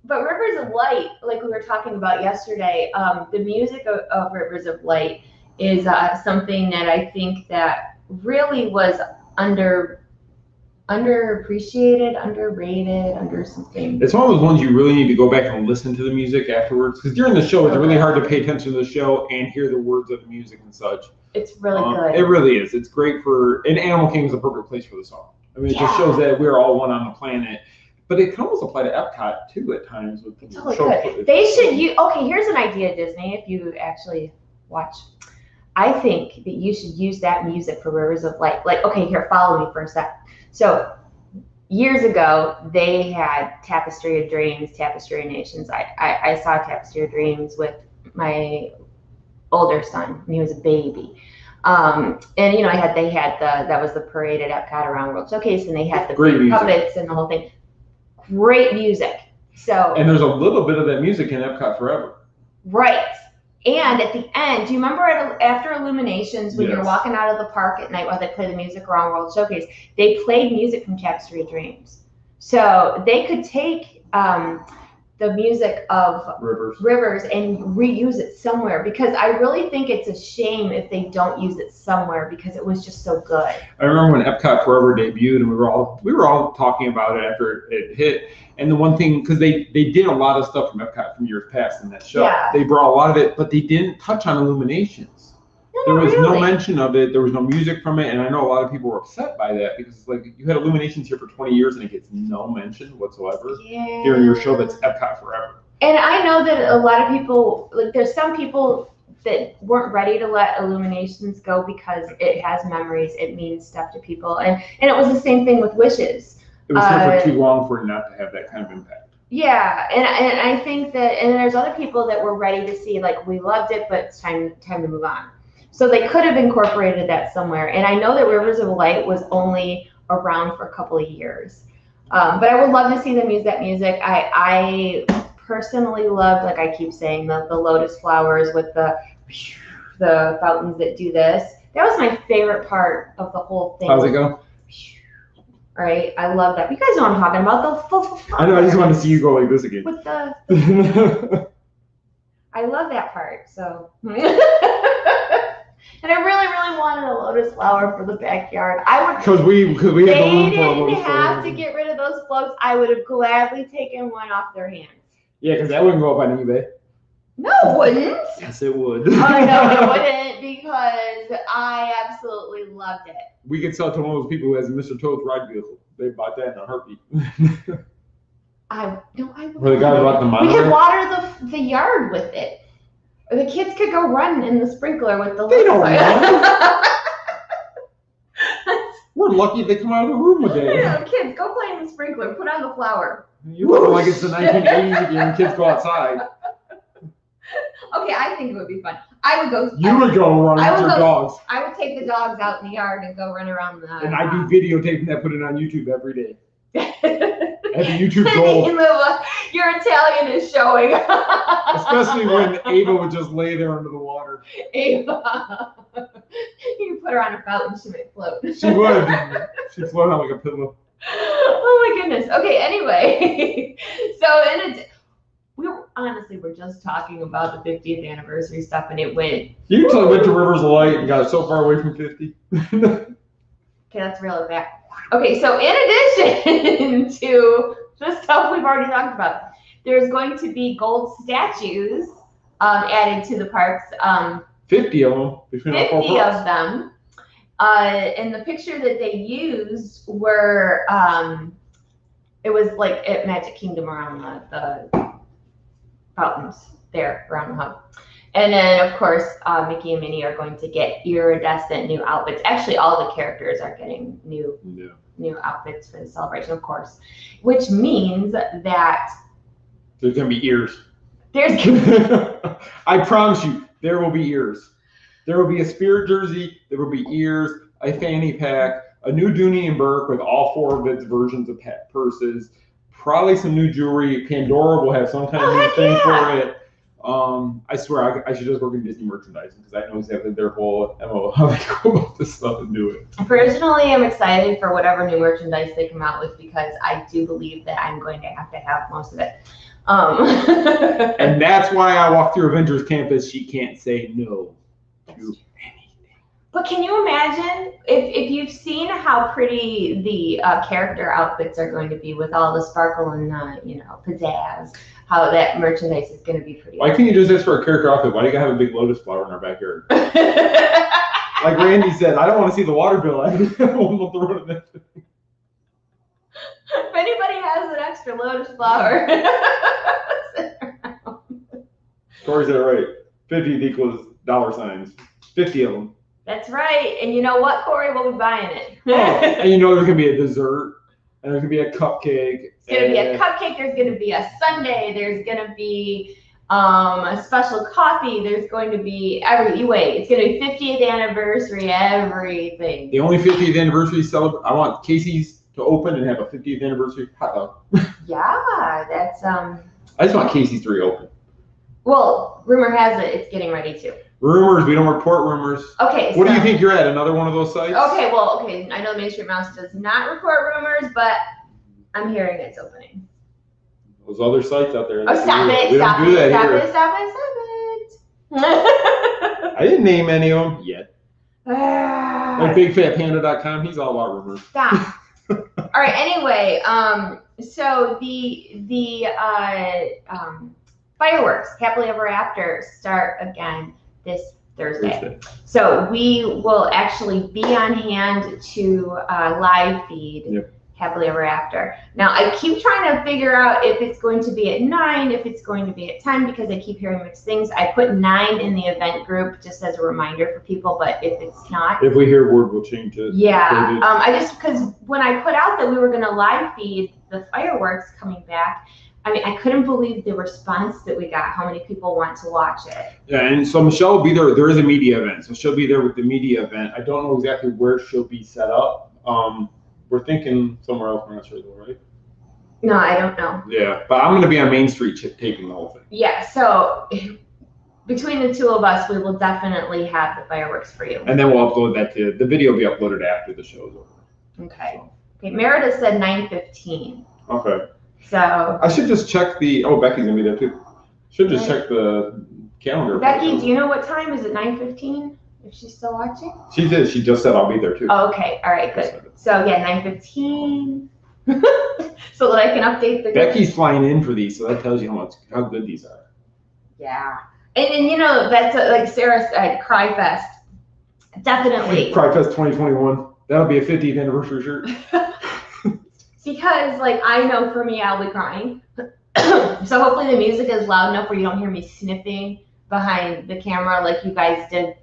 Speaker 2: But Rivers of Light, like we were talking about yesterday, the music of Rivers of Light is something that I think that really was underappreciated, underrated, under something.
Speaker 1: It's one of those ones you really need to go back and listen to the music afterwards, because during the show it's really hard to pay attention to the show and hear the words of the music and such.
Speaker 2: It's really good.
Speaker 1: It really is. It's great and Animal Kingdom is a perfect place for the song. I mean, it just shows that we're all one on the planet. But it can almost apply to Epcot too at times with the show.
Speaker 2: They should here's an idea, Disney, if you actually watch. I think that you should use that music for Rivers of Light. Like, okay, here, follow me for a sec. So years ago, they had Tapestry of Dreams, Tapestry of Nations. I saw Tapestry of Dreams with my older son when he was a baby. And they had that was the parade at Epcot around World Showcase, and they had the puppets and the whole thing. Great music. And
Speaker 1: there's a little bit of that music in Epcot Forever.
Speaker 2: Right. And at the end, do you remember after Illuminations, when you're walking out of the park at night while they play the music around World Showcase, they played music from Tapestry of Dreams. So they could take the music of Rivers and reuse it somewhere, because I really think it's a shame if they don't use it somewhere, because it was just so good.
Speaker 1: I remember when Epcot Forever debuted, and we were all talking about it after it hit. And the one thing, because they did a lot of stuff from Epcot from years past in that show. Yeah. They brought a lot of it, but they didn't touch on Illuminations. There was no mention of it. There was no music from it. And I know a lot of people were upset by that, because it's like you had Illuminations here for 20 years and it gets no mention whatsoever during your show that's Epcot Forever.
Speaker 2: And I know that a lot of people, like there's some people that weren't ready to let Illuminations go because it has memories, it means stuff to people, and it was the same thing with Wishes.
Speaker 1: It was here for too long for it not to have that kind of impact.
Speaker 2: Yeah, and I think that, and there's other people that were ready to see, like, we loved it, but it's time to move on. So they could have incorporated that somewhere. And I know that Rivers of Light was only around for a couple of years, but I would love to see them use that music. I personally loved, like I keep saying, the lotus flowers with the fountains that do this. That was my favorite part of the whole thing.
Speaker 1: How's it go?
Speaker 2: Right, I love that. You guys know what I'm talking about. The
Speaker 1: I know. I just wanted to see you go like this again.
Speaker 2: With the I love that part. So, and I really, really wanted a lotus flower for the backyard. I would
Speaker 1: because we had the room for a lotus flower.
Speaker 2: They didn't have to get rid of those floats. I would have gladly taken one off their hands.
Speaker 1: Yeah, because that wouldn't go up on eBay.
Speaker 2: No, it wouldn't.
Speaker 1: Yes, it would.
Speaker 2: Oh no, it wouldn't, because I absolutely loved it.
Speaker 1: We could sell it to one of those people who has a Mr. Toad's ride vehicle. They bought that in a heartbeat.
Speaker 2: I would.
Speaker 1: Or the guy who bought the monitor.
Speaker 2: We could water the yard with it. Or the kids could go run in the sprinkler with the.
Speaker 1: They don't run. We're lucky if they come out of the room a day.
Speaker 2: Yeah, kids, go play in the sprinkler. Put on the flower.
Speaker 1: You look like it's the 1980s again. Kids go outside.
Speaker 2: Okay, I think it would be fun. I would go.
Speaker 1: You would go run with your dogs.
Speaker 2: I would take the dogs out in the yard and go run around the.
Speaker 1: And I do videotaping that, put it on YouTube every day. At the YouTube goal.
Speaker 2: Your Italian is showing.
Speaker 1: Especially when Ava would just lay there under the water.
Speaker 2: Ava. You put her on a fountain, she might float.
Speaker 1: She would. She'd float on like a pillow.
Speaker 2: Oh my goodness. Okay, anyway. So we're just talking about the 50th anniversary stuff, and it went.
Speaker 1: You totally went to Rivers of Light and got so far away from 50.
Speaker 2: Okay, that's real back. Okay, so in addition to the stuff we've already talked about, there's going to be gold statues added to the parks.
Speaker 1: 50 of them.
Speaker 2: 50 of them. And the picture that they used were, it was like at Magic Kingdom around the fountains there around the hub. And then, of course, Mickey and Minnie are going to get iridescent new outfits. Actually, all the characters are getting new outfits for the celebration, of course, which means that
Speaker 1: there's going to be ears.
Speaker 2: There's.
Speaker 1: I promise you, there will be ears. There will be a Spirit jersey. There will be ears, a fanny pack, a new Dooney and Burke with all 4 of its versions of purses, probably some new jewelry. Pandora will have some kind of new thing for it. I swear I should just work in Disney merchandising, because I know exactly their whole MO, how they go about this stuff and do it.
Speaker 2: Personally, I'm excited for whatever new merchandise they come out with, because I do believe that I'm going to have most of it.
Speaker 1: And that's why I walk through Avengers Campus. She can't say no to anything.
Speaker 2: But can you imagine if you've seen how pretty the character outfits are going to be with all the sparkle and pizzazz? How that merchandise is going to be pretty.
Speaker 1: Why can't you just ask for a character outfit? Why do you gotta have a big lotus flower in our backyard? Like Randy said, I don't want to see the water bill. I want to throw it in there.
Speaker 2: If anybody has an extra lotus flower.
Speaker 1: Corey said it right. 50 equals $signs. 50 of them.
Speaker 2: That's right. And you know what, Corey? We'll be buying it.
Speaker 1: And you know there's going to be a dessert. And there's going to be a cupcake.
Speaker 2: It's going to be a cupcake. There's going to be a sundae. There's going to be a special coffee. There's going to be it's going to be 50th anniversary, everything.
Speaker 1: The only 50th anniversary celebration, I want Casey's to open and have a 50th anniversary hot dog.
Speaker 2: Yeah, that's
Speaker 1: I just want Casey's to reopen.
Speaker 2: Well, rumor has it it's getting ready to.
Speaker 1: Rumors, we don't report rumors.
Speaker 2: Okay.
Speaker 1: What do you think you're at? Another one of those sites?
Speaker 2: Okay, I know Main Street Mouse does not report rumors, but I'm hearing it's opening.
Speaker 1: Those other sites out there.
Speaker 2: Oh, stop it.
Speaker 1: We don't do that here.
Speaker 2: Stop it.
Speaker 1: I didn't name any of them yet. Like BigFatPanda.com, he's all about rumors.
Speaker 2: Stop. All right, anyway, so the fireworks, Happily Ever After, start again this Thursday. So we will actually be on hand to live feed Happily Ever After. Now, I keep trying to figure out if it's going to be at 9, if it's going to be at 10, because I keep hearing mixed things. I put 9 in the event group just as a reminder for people, but if it's not.
Speaker 1: If we hear word, we'll change it.
Speaker 2: Yeah, because when I put out that we were going to live feed the fireworks coming back, I mean, I couldn't believe the response that we got, how many people want to watch it.
Speaker 1: Yeah, and so Michelle will be there. There is a media event, so she'll be there with the media event. I don't know exactly where she'll be set up. We're thinking somewhere else. We're not sure though, right?
Speaker 2: No, I don't know.
Speaker 1: Yeah, but I'm going to be on Main Street taping the whole thing.
Speaker 2: Yeah, so between the two of us, we will definitely have the fireworks for you.
Speaker 1: And then we'll upload that to the video will be uploaded after the show's over.
Speaker 2: Okay. Okay, Meredith said 9:15.
Speaker 1: Okay.
Speaker 2: So
Speaker 1: I should just check Becky's gonna be there too. Should just check the calendar.
Speaker 2: Becky, do you know what time? Is it 9:15? If she's still watching?
Speaker 1: She did. She just said I'll be there too.
Speaker 2: Oh, okay. All right, good. So yeah, 9:15. So that I can update the
Speaker 1: Becky's flying in for these, so that tells you how good these are.
Speaker 2: Yeah. And you know, that's like Sarah said, Cry Fest. Definitely.
Speaker 1: Cry Fest 2021. That'll be a 50th anniversary shirt.
Speaker 2: Because, like, I know for me, I'll be crying. So hopefully the music is loud enough where you don't hear me sniffing behind the camera like you guys did.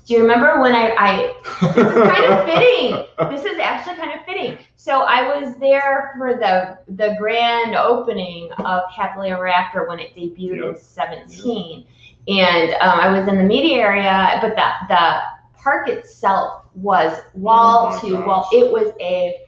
Speaker 2: Do you remember when this is kind of fitting. This is actually kind of fitting. So I was there for the grand opening of Happily Ever After when it debuted in 17. And I was in the media area, but the park itself was wall to wall. It was a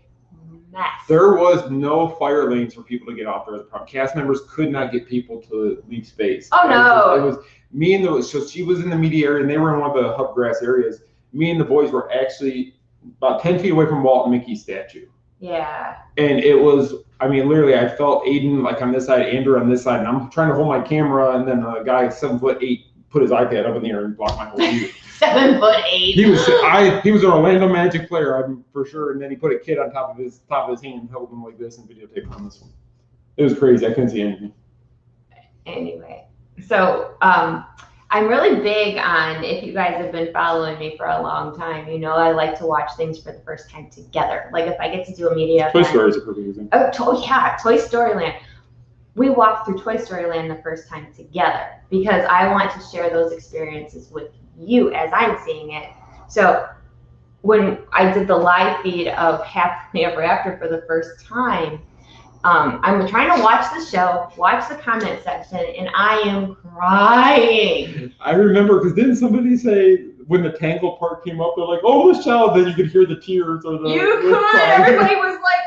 Speaker 2: mess.
Speaker 1: There was no fire lanes for people to get off there. Cast members could not get people to leave space.
Speaker 2: Oh, no.
Speaker 1: It was me and so she was in the media area and they were in one of the hubgrass areas. Me and the boys were actually about 10 feet away from Walt and Mickey's statue.
Speaker 2: Yeah.
Speaker 1: And it was, I mean, literally, I felt Aiden like on this side, Andrew on this side, and I'm trying to hold my camera, and then a guy 7'8" put his iPad up in the air and blocked my whole view.
Speaker 2: 7'8".
Speaker 1: He was an Orlando Magic player, I'm for sure, and then he put a kid on top of his hand, held him like this, and videotaped on this one. It was crazy. I couldn't see anything.
Speaker 2: Anyway, so I'm really big on, if you guys have been following me for a long time, you know I like to watch things for the first time together. Like if I get to do a media
Speaker 1: Toy
Speaker 2: event.
Speaker 1: Story is a perfect example.
Speaker 2: Oh, Toy Story Land. We walked through Toy Story Land the first time together because I want to share those experiences with you as I'm seeing it. So when I did the live feed of Happily Ever After for the first time, I'm trying to watch the show, watch the comment section, and I am crying.
Speaker 1: I remember, because didn't somebody say when the Tangle part came up, they're like, "Oh, this child," then you could hear the tears or the.
Speaker 2: You could. Everybody was like,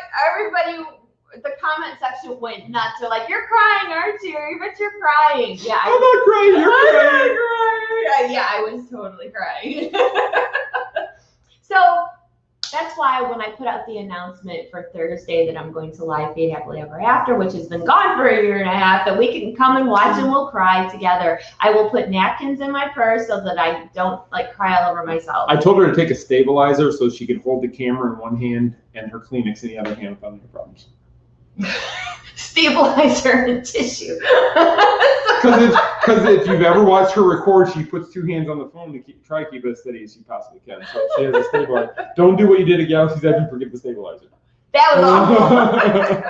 Speaker 2: the comment section went nuts. They're like, "You're crying, aren't you? I bet you're crying." Yeah.
Speaker 1: I'm not crying. You're crying.
Speaker 2: Crying. Yeah, I was totally crying. So that's why when I put out the announcement for Thursday that I'm going to live feed Happily Ever After, which has been gone for a year and a half, that we can come and watch and we'll cry together. I will put napkins in my purse so that I don't like cry all over myself.
Speaker 1: I told her to take a stabilizer so she could hold the camera in one hand and her Kleenex in the other hand without any problems.
Speaker 2: Stabilizer and tissue.
Speaker 1: Because if you've ever watched her record, she puts two hands on the phone to try to keep it as steady as she possibly can. So she has a stabilizer. Don't do what you did at Galaxy's Edge and forget the stabilizer.
Speaker 2: That was awful.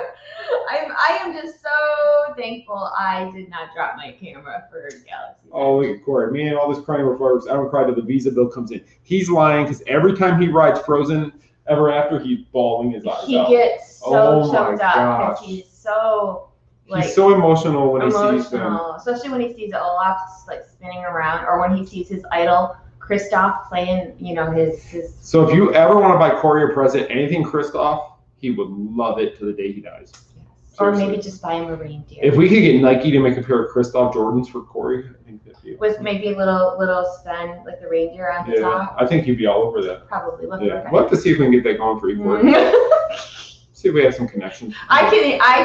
Speaker 2: I am just so thankful I did not drop my camera for Galaxy.
Speaker 1: Oh, look at Corey. Me and all this crying over fireworks. I don't cry till the visa bill comes in. He's lying because every time he rides Frozen Ever After, he's bawling his eyes out.
Speaker 2: He gets so choked up because he's so
Speaker 1: he's so emotional when he sees them.
Speaker 2: Especially when he sees Olaf like spinning around, or when he sees his idol Kristoff playing, you know, his.
Speaker 1: So if you ever want to buy Corey a present, anything Kristoff, he would love it to the day he dies.
Speaker 2: Yes. Or maybe just buy him a reindeer.
Speaker 1: If we could get Nike to make a pair of Kristoff Jordans for Corey, I think that'd be awesome.
Speaker 2: With maybe a little Sven, like the reindeer on the top.
Speaker 1: I think he'd be all over that.
Speaker 2: Probably.
Speaker 1: We'll have to see if we can get that going for you, Corey. See if we have some connections.
Speaker 2: I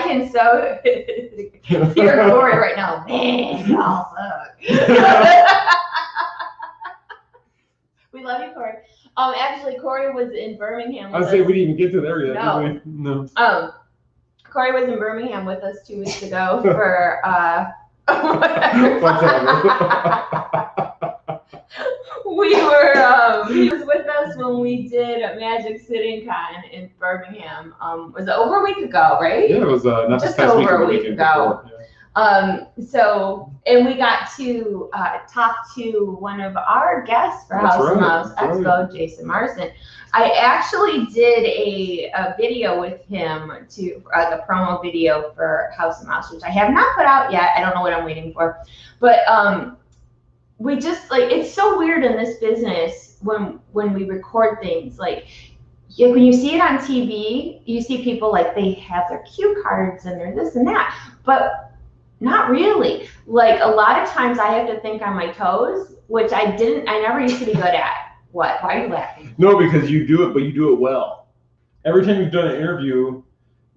Speaker 2: can so hear Corey right now. Man, y'all suck. We love you, Corey. Actually, Corey was in Birmingham.
Speaker 1: I say we didn't even get to there yet.
Speaker 2: No.
Speaker 1: No.
Speaker 2: Corey was in Birmingham with us 2 weeks ago for he was with us when we did Magic City Con in Birmingham. Was it over a week ago, right?
Speaker 1: Yeah, it was not
Speaker 2: just
Speaker 1: this past
Speaker 2: over a week
Speaker 1: weekend
Speaker 2: ago.
Speaker 1: Before, yeah.
Speaker 2: So, and we got to talk to one of our guests for House and Mouse Expo, Jason Marsden. I actually did a video with him to the promo video for House and Mouse, which I have not put out yet. I don't know what I'm waiting for, but we just like, it's so weird in this business when we record things. Like when you see it on TV, you see people like they have their cue cards and they're this and that, but not really. Like a lot of times I have to think on my toes, which I never used to be good at. What? Why are you laughing?
Speaker 1: No, because you do it, but you do it well. Every time you've done an interview,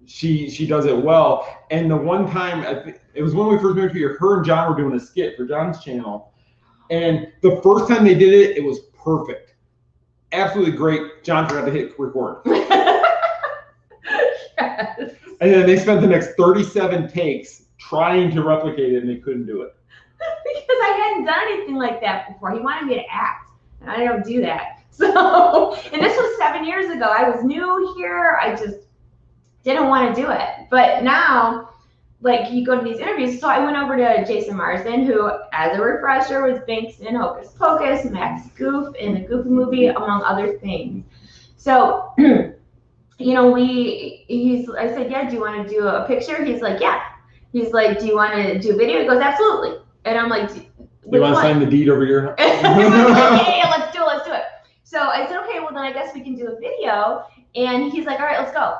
Speaker 1: she does it well. And the one time, it was when we first moved here, her and John were doing a skit for John's channel. And the first time they did it, it was perfect. Absolutely great. John forgot to hit record.
Speaker 2: Yes.
Speaker 1: And then they spent the next 37 takes trying to replicate it, and they couldn't do it.
Speaker 2: Because I hadn't done anything like that before. He wanted me to act. And I don't do that. So, and this was 7 years ago. I was new here. I just didn't want to do it. But now, like, you go to these interviews. So I went over to Jason Marsden, who, as a refresher, was Binks in Hocus Pocus, Max Goof in the Goofy movie, among other things. So, you know, I said, yeah, do you want to do a picture? He's like, yeah. He's like, do you want to do a video? He goes, absolutely. And I'm like,
Speaker 1: you want to sign the deed over here?
Speaker 2: Yeah, let's do it. So I said, okay, well then I guess we can do a video. And he's like, all right, let's go.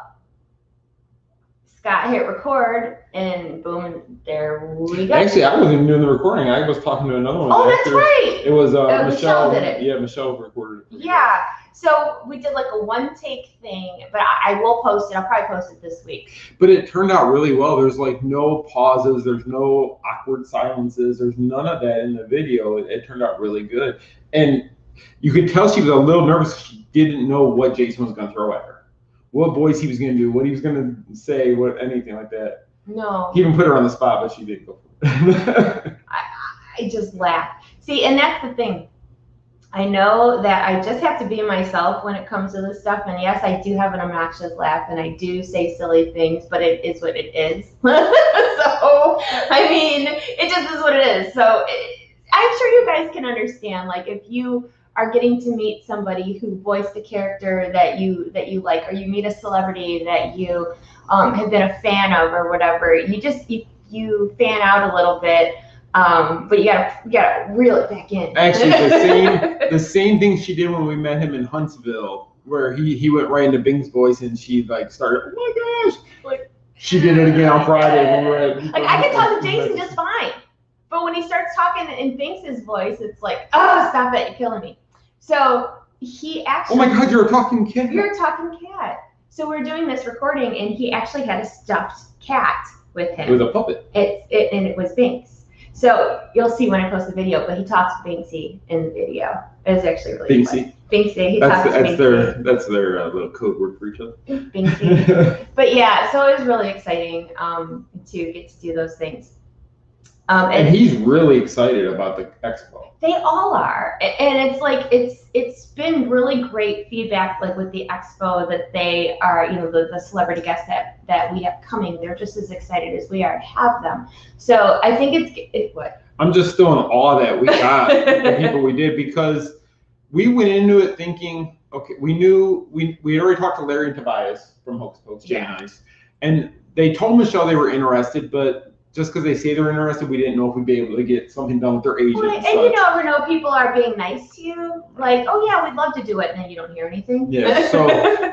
Speaker 2: Scott hit record, and boom, there we go.
Speaker 1: Actually, I wasn't even doing the recording. I was talking to another one.
Speaker 2: Oh, that's right.
Speaker 1: It was
Speaker 2: Michelle did it.
Speaker 1: Yeah, Michelle recorded it.
Speaker 2: Yeah. So we did like a one-take thing, but I will post it. I'll probably post it this week.
Speaker 1: But it turned out really well. There's like no pauses. There's no awkward silences. There's none of that in the video. It turned out really good. And you could tell she was a little nervous. She didn't know what Jason was going to throw at her. What voice he was going to do, what he was going to say, anything like that.
Speaker 2: No.
Speaker 1: He even put her on the spot, but she did go for it.
Speaker 2: I just laughed. See, and that's the thing. I know that I just have to be myself when it comes to this stuff. And yes, I do have an obnoxious laugh and I do say silly things, but it is what it is. So, I mean, it just is what it is. So I'm sure you guys can understand, like if you are getting to meet somebody who voiced a character that you like, or you meet a celebrity that you have been a fan of or whatever, you fan out a little bit. But you gotta reel it back in.
Speaker 1: Actually, the same thing she did when we met him in Huntsville, where he went right into Bing's voice and she like started, oh my gosh, like she did it again on Friday when we were at.
Speaker 2: Like I can talk to Jason just fine, but when he starts talking in Binks' voice, it's like, oh, stop it, you're killing me. So he actually.
Speaker 1: Oh my God, you're a talking cat.
Speaker 2: You're a talking cat. So we're doing this recording, and he actually had a stuffed cat with him.
Speaker 1: It was a puppet.
Speaker 2: And it was Binks. So you'll see when I post the video, but he talks Binksy in the video. It's actually really fun. Binksy. He talks Binksy.
Speaker 1: That's their little code word for each other.
Speaker 2: Binksy. But yeah, so it was really exciting to get to do those things.
Speaker 1: And he's really excited about the expo.
Speaker 2: They all are, and it's like it's been really great feedback, like with the expo, that they are, you know, the celebrity guests that we have coming. They're just as excited as we are to have them. So I think it's what. I'm
Speaker 1: just still in awe that we got the people we did, because we went into it thinking, okay, we knew we already talked to Larry and Tobias from Hocus Pocus, Jay and Ice, and they told Michelle they were interested, but just because they say they're interested, we didn't know if we'd be able to get something done with their agent.
Speaker 2: Well, and you never know, people are being nice to you. Like, oh yeah, we'd love to do it, and then you don't hear anything.
Speaker 1: Yeah,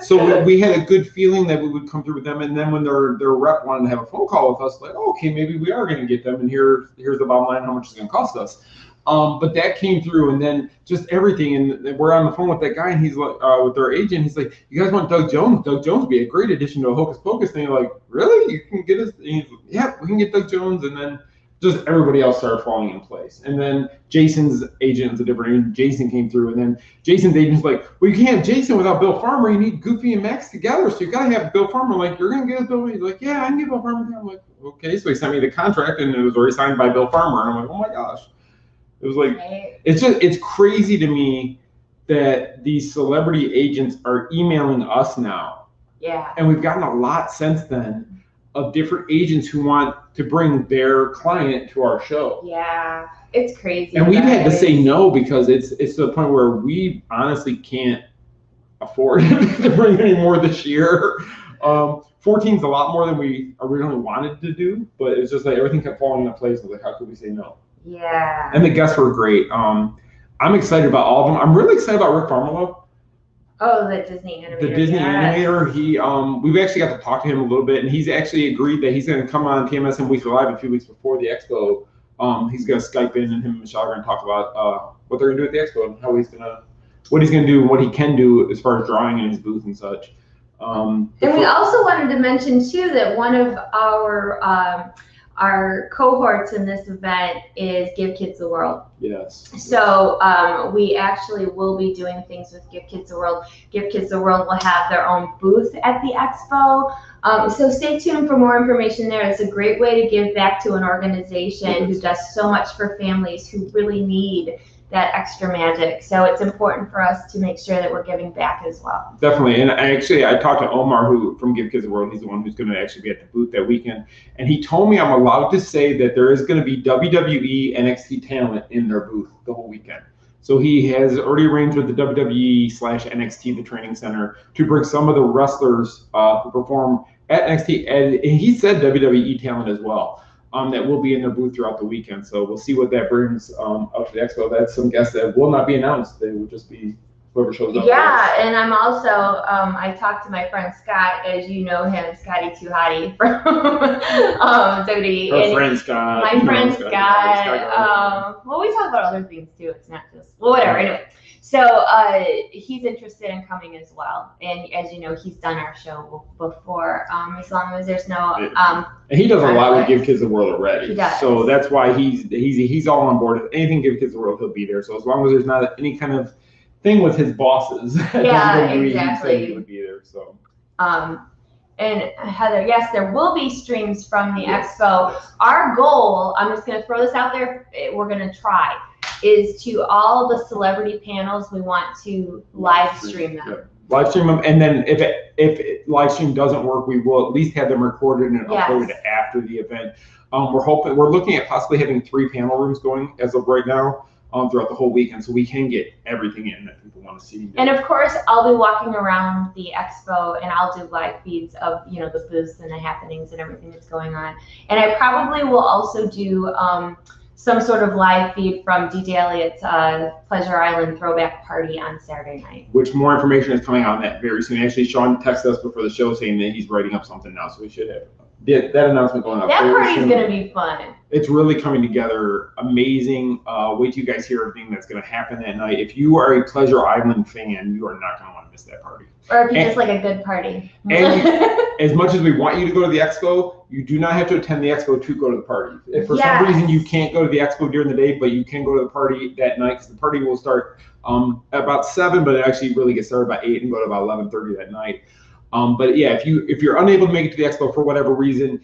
Speaker 1: so we had a good feeling that we would come through with them, and then when their rep wanted to have a phone call with us, like, oh, okay, maybe we are going to get them, and here's the bottom line, how much it's going to cost us. But that came through, and then just everything, and we're on the phone with that guy, and he's like, with our agent, he's like, you guys want Doug Jones? Doug Jones would be a great addition to a Hocus Pocus thing. Like, really? You can get us? And he's like, yeah, we can get Doug Jones, and then just everybody else started falling in place. And then Jason's agent is a different agent. Jason came through, and then Jason's agent's like, well, you can't have Jason without Bill Farmer. You need Goofy and Max together, so you got to have Bill Farmer. I'm like, you're going to get us Bill? He's like, yeah, I can get Bill Farmer. I'm like, okay. So he sent me the contract, and it was already signed by Bill Farmer. And I'm like, oh my gosh. It was like, it's crazy to me that these celebrity agents are emailing us now.
Speaker 2: Yeah.
Speaker 1: And we've gotten a lot since then of different agents who want to bring their client to our show.
Speaker 2: Yeah, it's crazy.
Speaker 1: And we've had to say no because it's to the point where we honestly can't afford to bring any more this year. 14's a lot more than we originally wanted to do, but it's just like everything kept falling into place. I was like, how could we say no?
Speaker 2: Yeah.
Speaker 1: And the guests were great. I'm excited about all of them. I'm really excited about Rick Farmelo.
Speaker 2: Oh, the Disney animator.
Speaker 1: The Disney animator. He, we've actually got to talk to him a little bit, and he's actually agreed that he's going to come on TMSM Weekly Live a few weeks before the expo. He's going to Skype in, and him and Michelle are going to talk about what they're going to do at the expo and how he's going to, what he's going to do and what he can do as far as drawing in his booth and such.
Speaker 2: And we also wanted to mention too that one of our cohorts in this event is Give Kids the World.
Speaker 1: Yes.
Speaker 2: So we actually will be doing things with Give Kids the World. Give Kids the World will have their own booth at the expo. So stay tuned for more information there. It's a great way to give back to an organization who does so much for families who really need that extra magic. So it's important for us to make sure that we're giving back as well.
Speaker 1: Definitely. And I talked to Omar from Give Kids the World. He's the one who's going to actually be at the booth that weekend. And he told me I'm allowed to say that there is going to be WWE NXT talent in their booth the whole weekend. So he has already arranged with the WWE/NXT, the training center, to bring some of the wrestlers who perform at NXT. And he said WWE talent as well. That will be in their booth throughout the weekend. So we'll see what that brings up to the expo. That's some guests that will not be announced. They will just be whoever shows up.
Speaker 2: Yeah, and I'm also, I talked to my friend Scott, as you know him, Scotty Too Hottie from WWE.
Speaker 1: Her friend Scott.
Speaker 2: My friend Scott. Well, we talk about other things too. It's not just, well, whatever, anyway. So he's interested in coming as well, and as you know, he's done our show before. As long as there's no,
Speaker 1: and he does a lot with Give Kids the World already.
Speaker 2: He does.
Speaker 1: So that's why he's all on board. If anything Give Kids the World, he'll be there. So as long as there's not any kind of thing with his bosses,
Speaker 2: yeah, exactly,
Speaker 1: he said he would be there. So.
Speaker 2: And Heather, yes, there will be streams from the expo. Our goal, I'm just going to throw this out there, we're going to try, is to all the celebrity panels, we want to live stream them.
Speaker 1: Yeah. Live stream them, and then if live stream doesn't work, we will at least have them recorded and uploaded after the event. We're looking at possibly having 3 panel rooms going as of right now. Throughout the whole weekend, so we can get everything in that people want to see.
Speaker 2: And of course, I'll be walking around the expo, and I'll do live feeds of the booths and the happenings and everything that's going on. And I probably will also do some sort of live feed from DJ Elliott's Pleasure Island throwback party on Saturday night.
Speaker 1: Which more information is coming on that very soon. Actually, Sean texted us before the show saying that he's writing up something now, so we should have that announcement going up.
Speaker 2: That party's going to be fun.
Speaker 1: It's really coming together amazing. Wait till you guys hear everything that's going to happen that night. If you are a Pleasure Island fan, you are not going to want to miss that party.
Speaker 2: Or if you just like a good party.
Speaker 1: And as much as we want you to go to the expo, you do not have to attend the expo to go to the party. If for some reason you can't go to the expo during the day, but you can go to the party that night, because the party will start at about 7, but it actually really gets started by 8 and go to about 11:30 that night. But yeah, if you're unable to make it to the expo for whatever reason,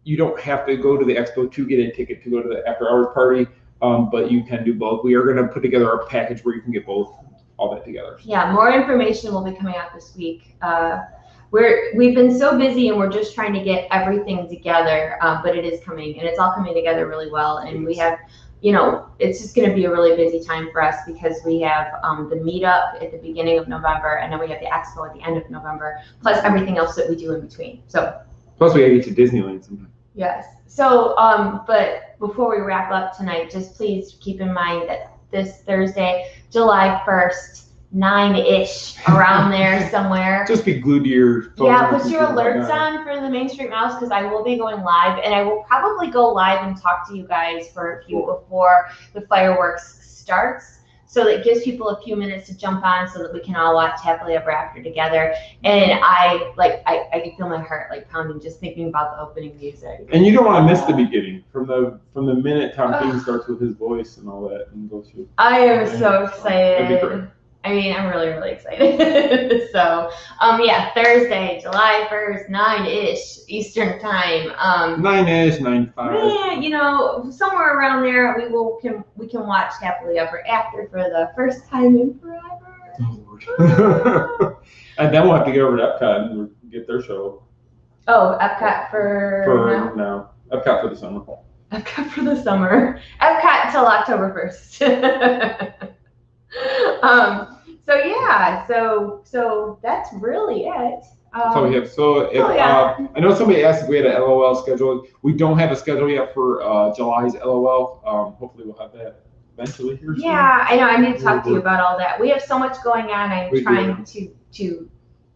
Speaker 1: you don't have to go to the expo to get a ticket to go to the after hours party, but you can do both. We are going to put together a package where you can get all that together.
Speaker 2: Yeah, more information will be coming out this week. We've been so busy, and we're just trying to get everything together, but it is coming, and it's all coming together really well. And we have, it's just going to be a really busy time for us, because we have the meetup at the beginning of November, and then we have the expo at the end of November, plus everything else that we do in between. So.
Speaker 1: Plus, we got to get to Disneyland sometime.
Speaker 2: Yes. So, but before we wrap up tonight, just please keep in mind that this Thursday, July 1st, 9-ish, around there somewhere.
Speaker 1: Just be glued to your phone.
Speaker 2: Yeah, put your alerts on for the Main Street Mouse, because I will be going live, and I will probably go live and talk to you guys for a few before the fireworks starts. So that gives people a few minutes to jump on, so that we can all watch Happily Ever After together. And I can feel my heart pounding just thinking about the opening music.
Speaker 1: And you don't want to miss the beginning from the minute Tom King starts with his voice and all that and goes through.
Speaker 2: I am so excited.
Speaker 1: That'd be great.
Speaker 2: I mean, I'm really, really excited. So, yeah, Thursday, July 1st, 9-ish Eastern time.
Speaker 1: 9-ish, 9:05.
Speaker 2: Yeah, you know, somewhere around there, we can watch Happily Ever After for the first time in forever.
Speaker 1: Oh, and then we'll have to get over to Epcot and get their show.
Speaker 2: Oh, Epcot for
Speaker 1: no. Epcot for the summer.
Speaker 2: Epcot for the summer. Epcot until October 1st. So yeah, so that's really it.
Speaker 1: That's all we have. So if, I know somebody asked if we had an LOL schedule. We don't have a schedule yet for July's LOL. Hopefully we'll have that eventually here soon.
Speaker 2: Yeah, I know. I need to talk to you about all that. We have so much going on. I'm trying to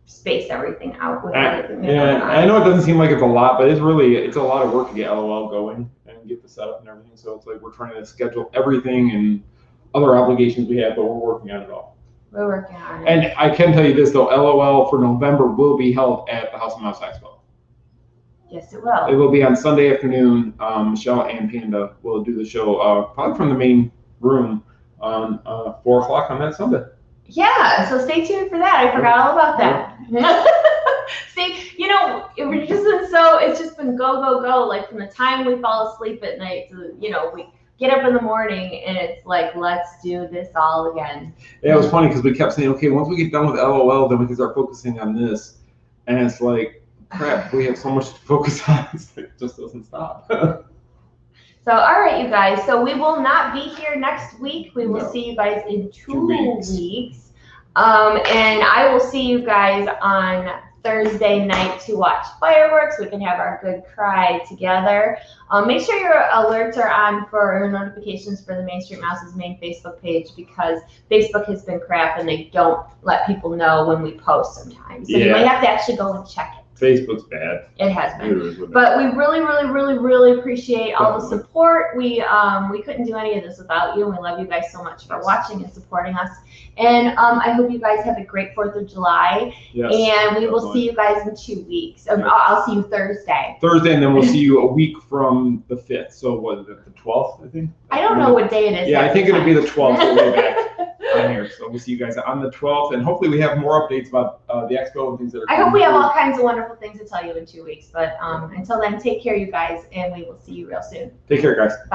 Speaker 2: space everything out with everything.
Speaker 1: Yeah, I know it doesn't seem like it's a lot, but it's a lot of work to get LOL going and get the setup and everything. So it's like we're trying to schedule everything and other obligations we have, but we're working on it all.
Speaker 2: We're working on it.
Speaker 1: And I can tell you this though, LOL for November will be held at the House of Mouse Expo.
Speaker 2: Yes, it will.
Speaker 1: It will be on Sunday afternoon. Michelle and Panda will do the show probably from the main room on 4 o'clock on that Sunday.
Speaker 2: Yeah, so stay tuned for that. I forgot all about that. See, you know, it's just been go, go, go. Like from the time we fall asleep at night to, you know, we get up in the morning and it's like, let's do this all again.
Speaker 1: Yeah, it was funny because we kept saying, okay, once we get done with LOL, then we can start focusing on this. And it's like, crap, we have so much to focus on. It just doesn't stop.
Speaker 2: So, all right, you guys. So we will not be here next week. We will see you guys in 2 weeks. And I will see you guys on Thursday night to watch fireworks. We can have our good cry together. Make sure your alerts are on for notifications for the Main Street Mouse's main Facebook page because Facebook has been crap and they don't let people know when we post sometimes. So you might have to actually go and check it.
Speaker 1: Facebook's bad.
Speaker 2: It has been. But we really, really, really, really appreciate all the support. We couldn't do any of this without you. And we love you guys so much for watching and supporting us. And I hope you guys have a great 4th of July. Yes, and we will see you guys in 2 weeks. I'll see you Thursday.
Speaker 1: Thursday, and then we'll see you a week from the 5th. So what is it, the 12th, I think?
Speaker 2: I don't know what day it is.
Speaker 1: Yeah, I think it'll be the 12th. So we'll be back on here. So we'll see you guys on the 12th. And hopefully we have more updates about the expo and things that are coming.
Speaker 2: I hope we have all kinds of wonderful things to tell you in 2 weeks. But until then, take care, you guys, and we will see you real soon.
Speaker 1: Take care, guys. Bye.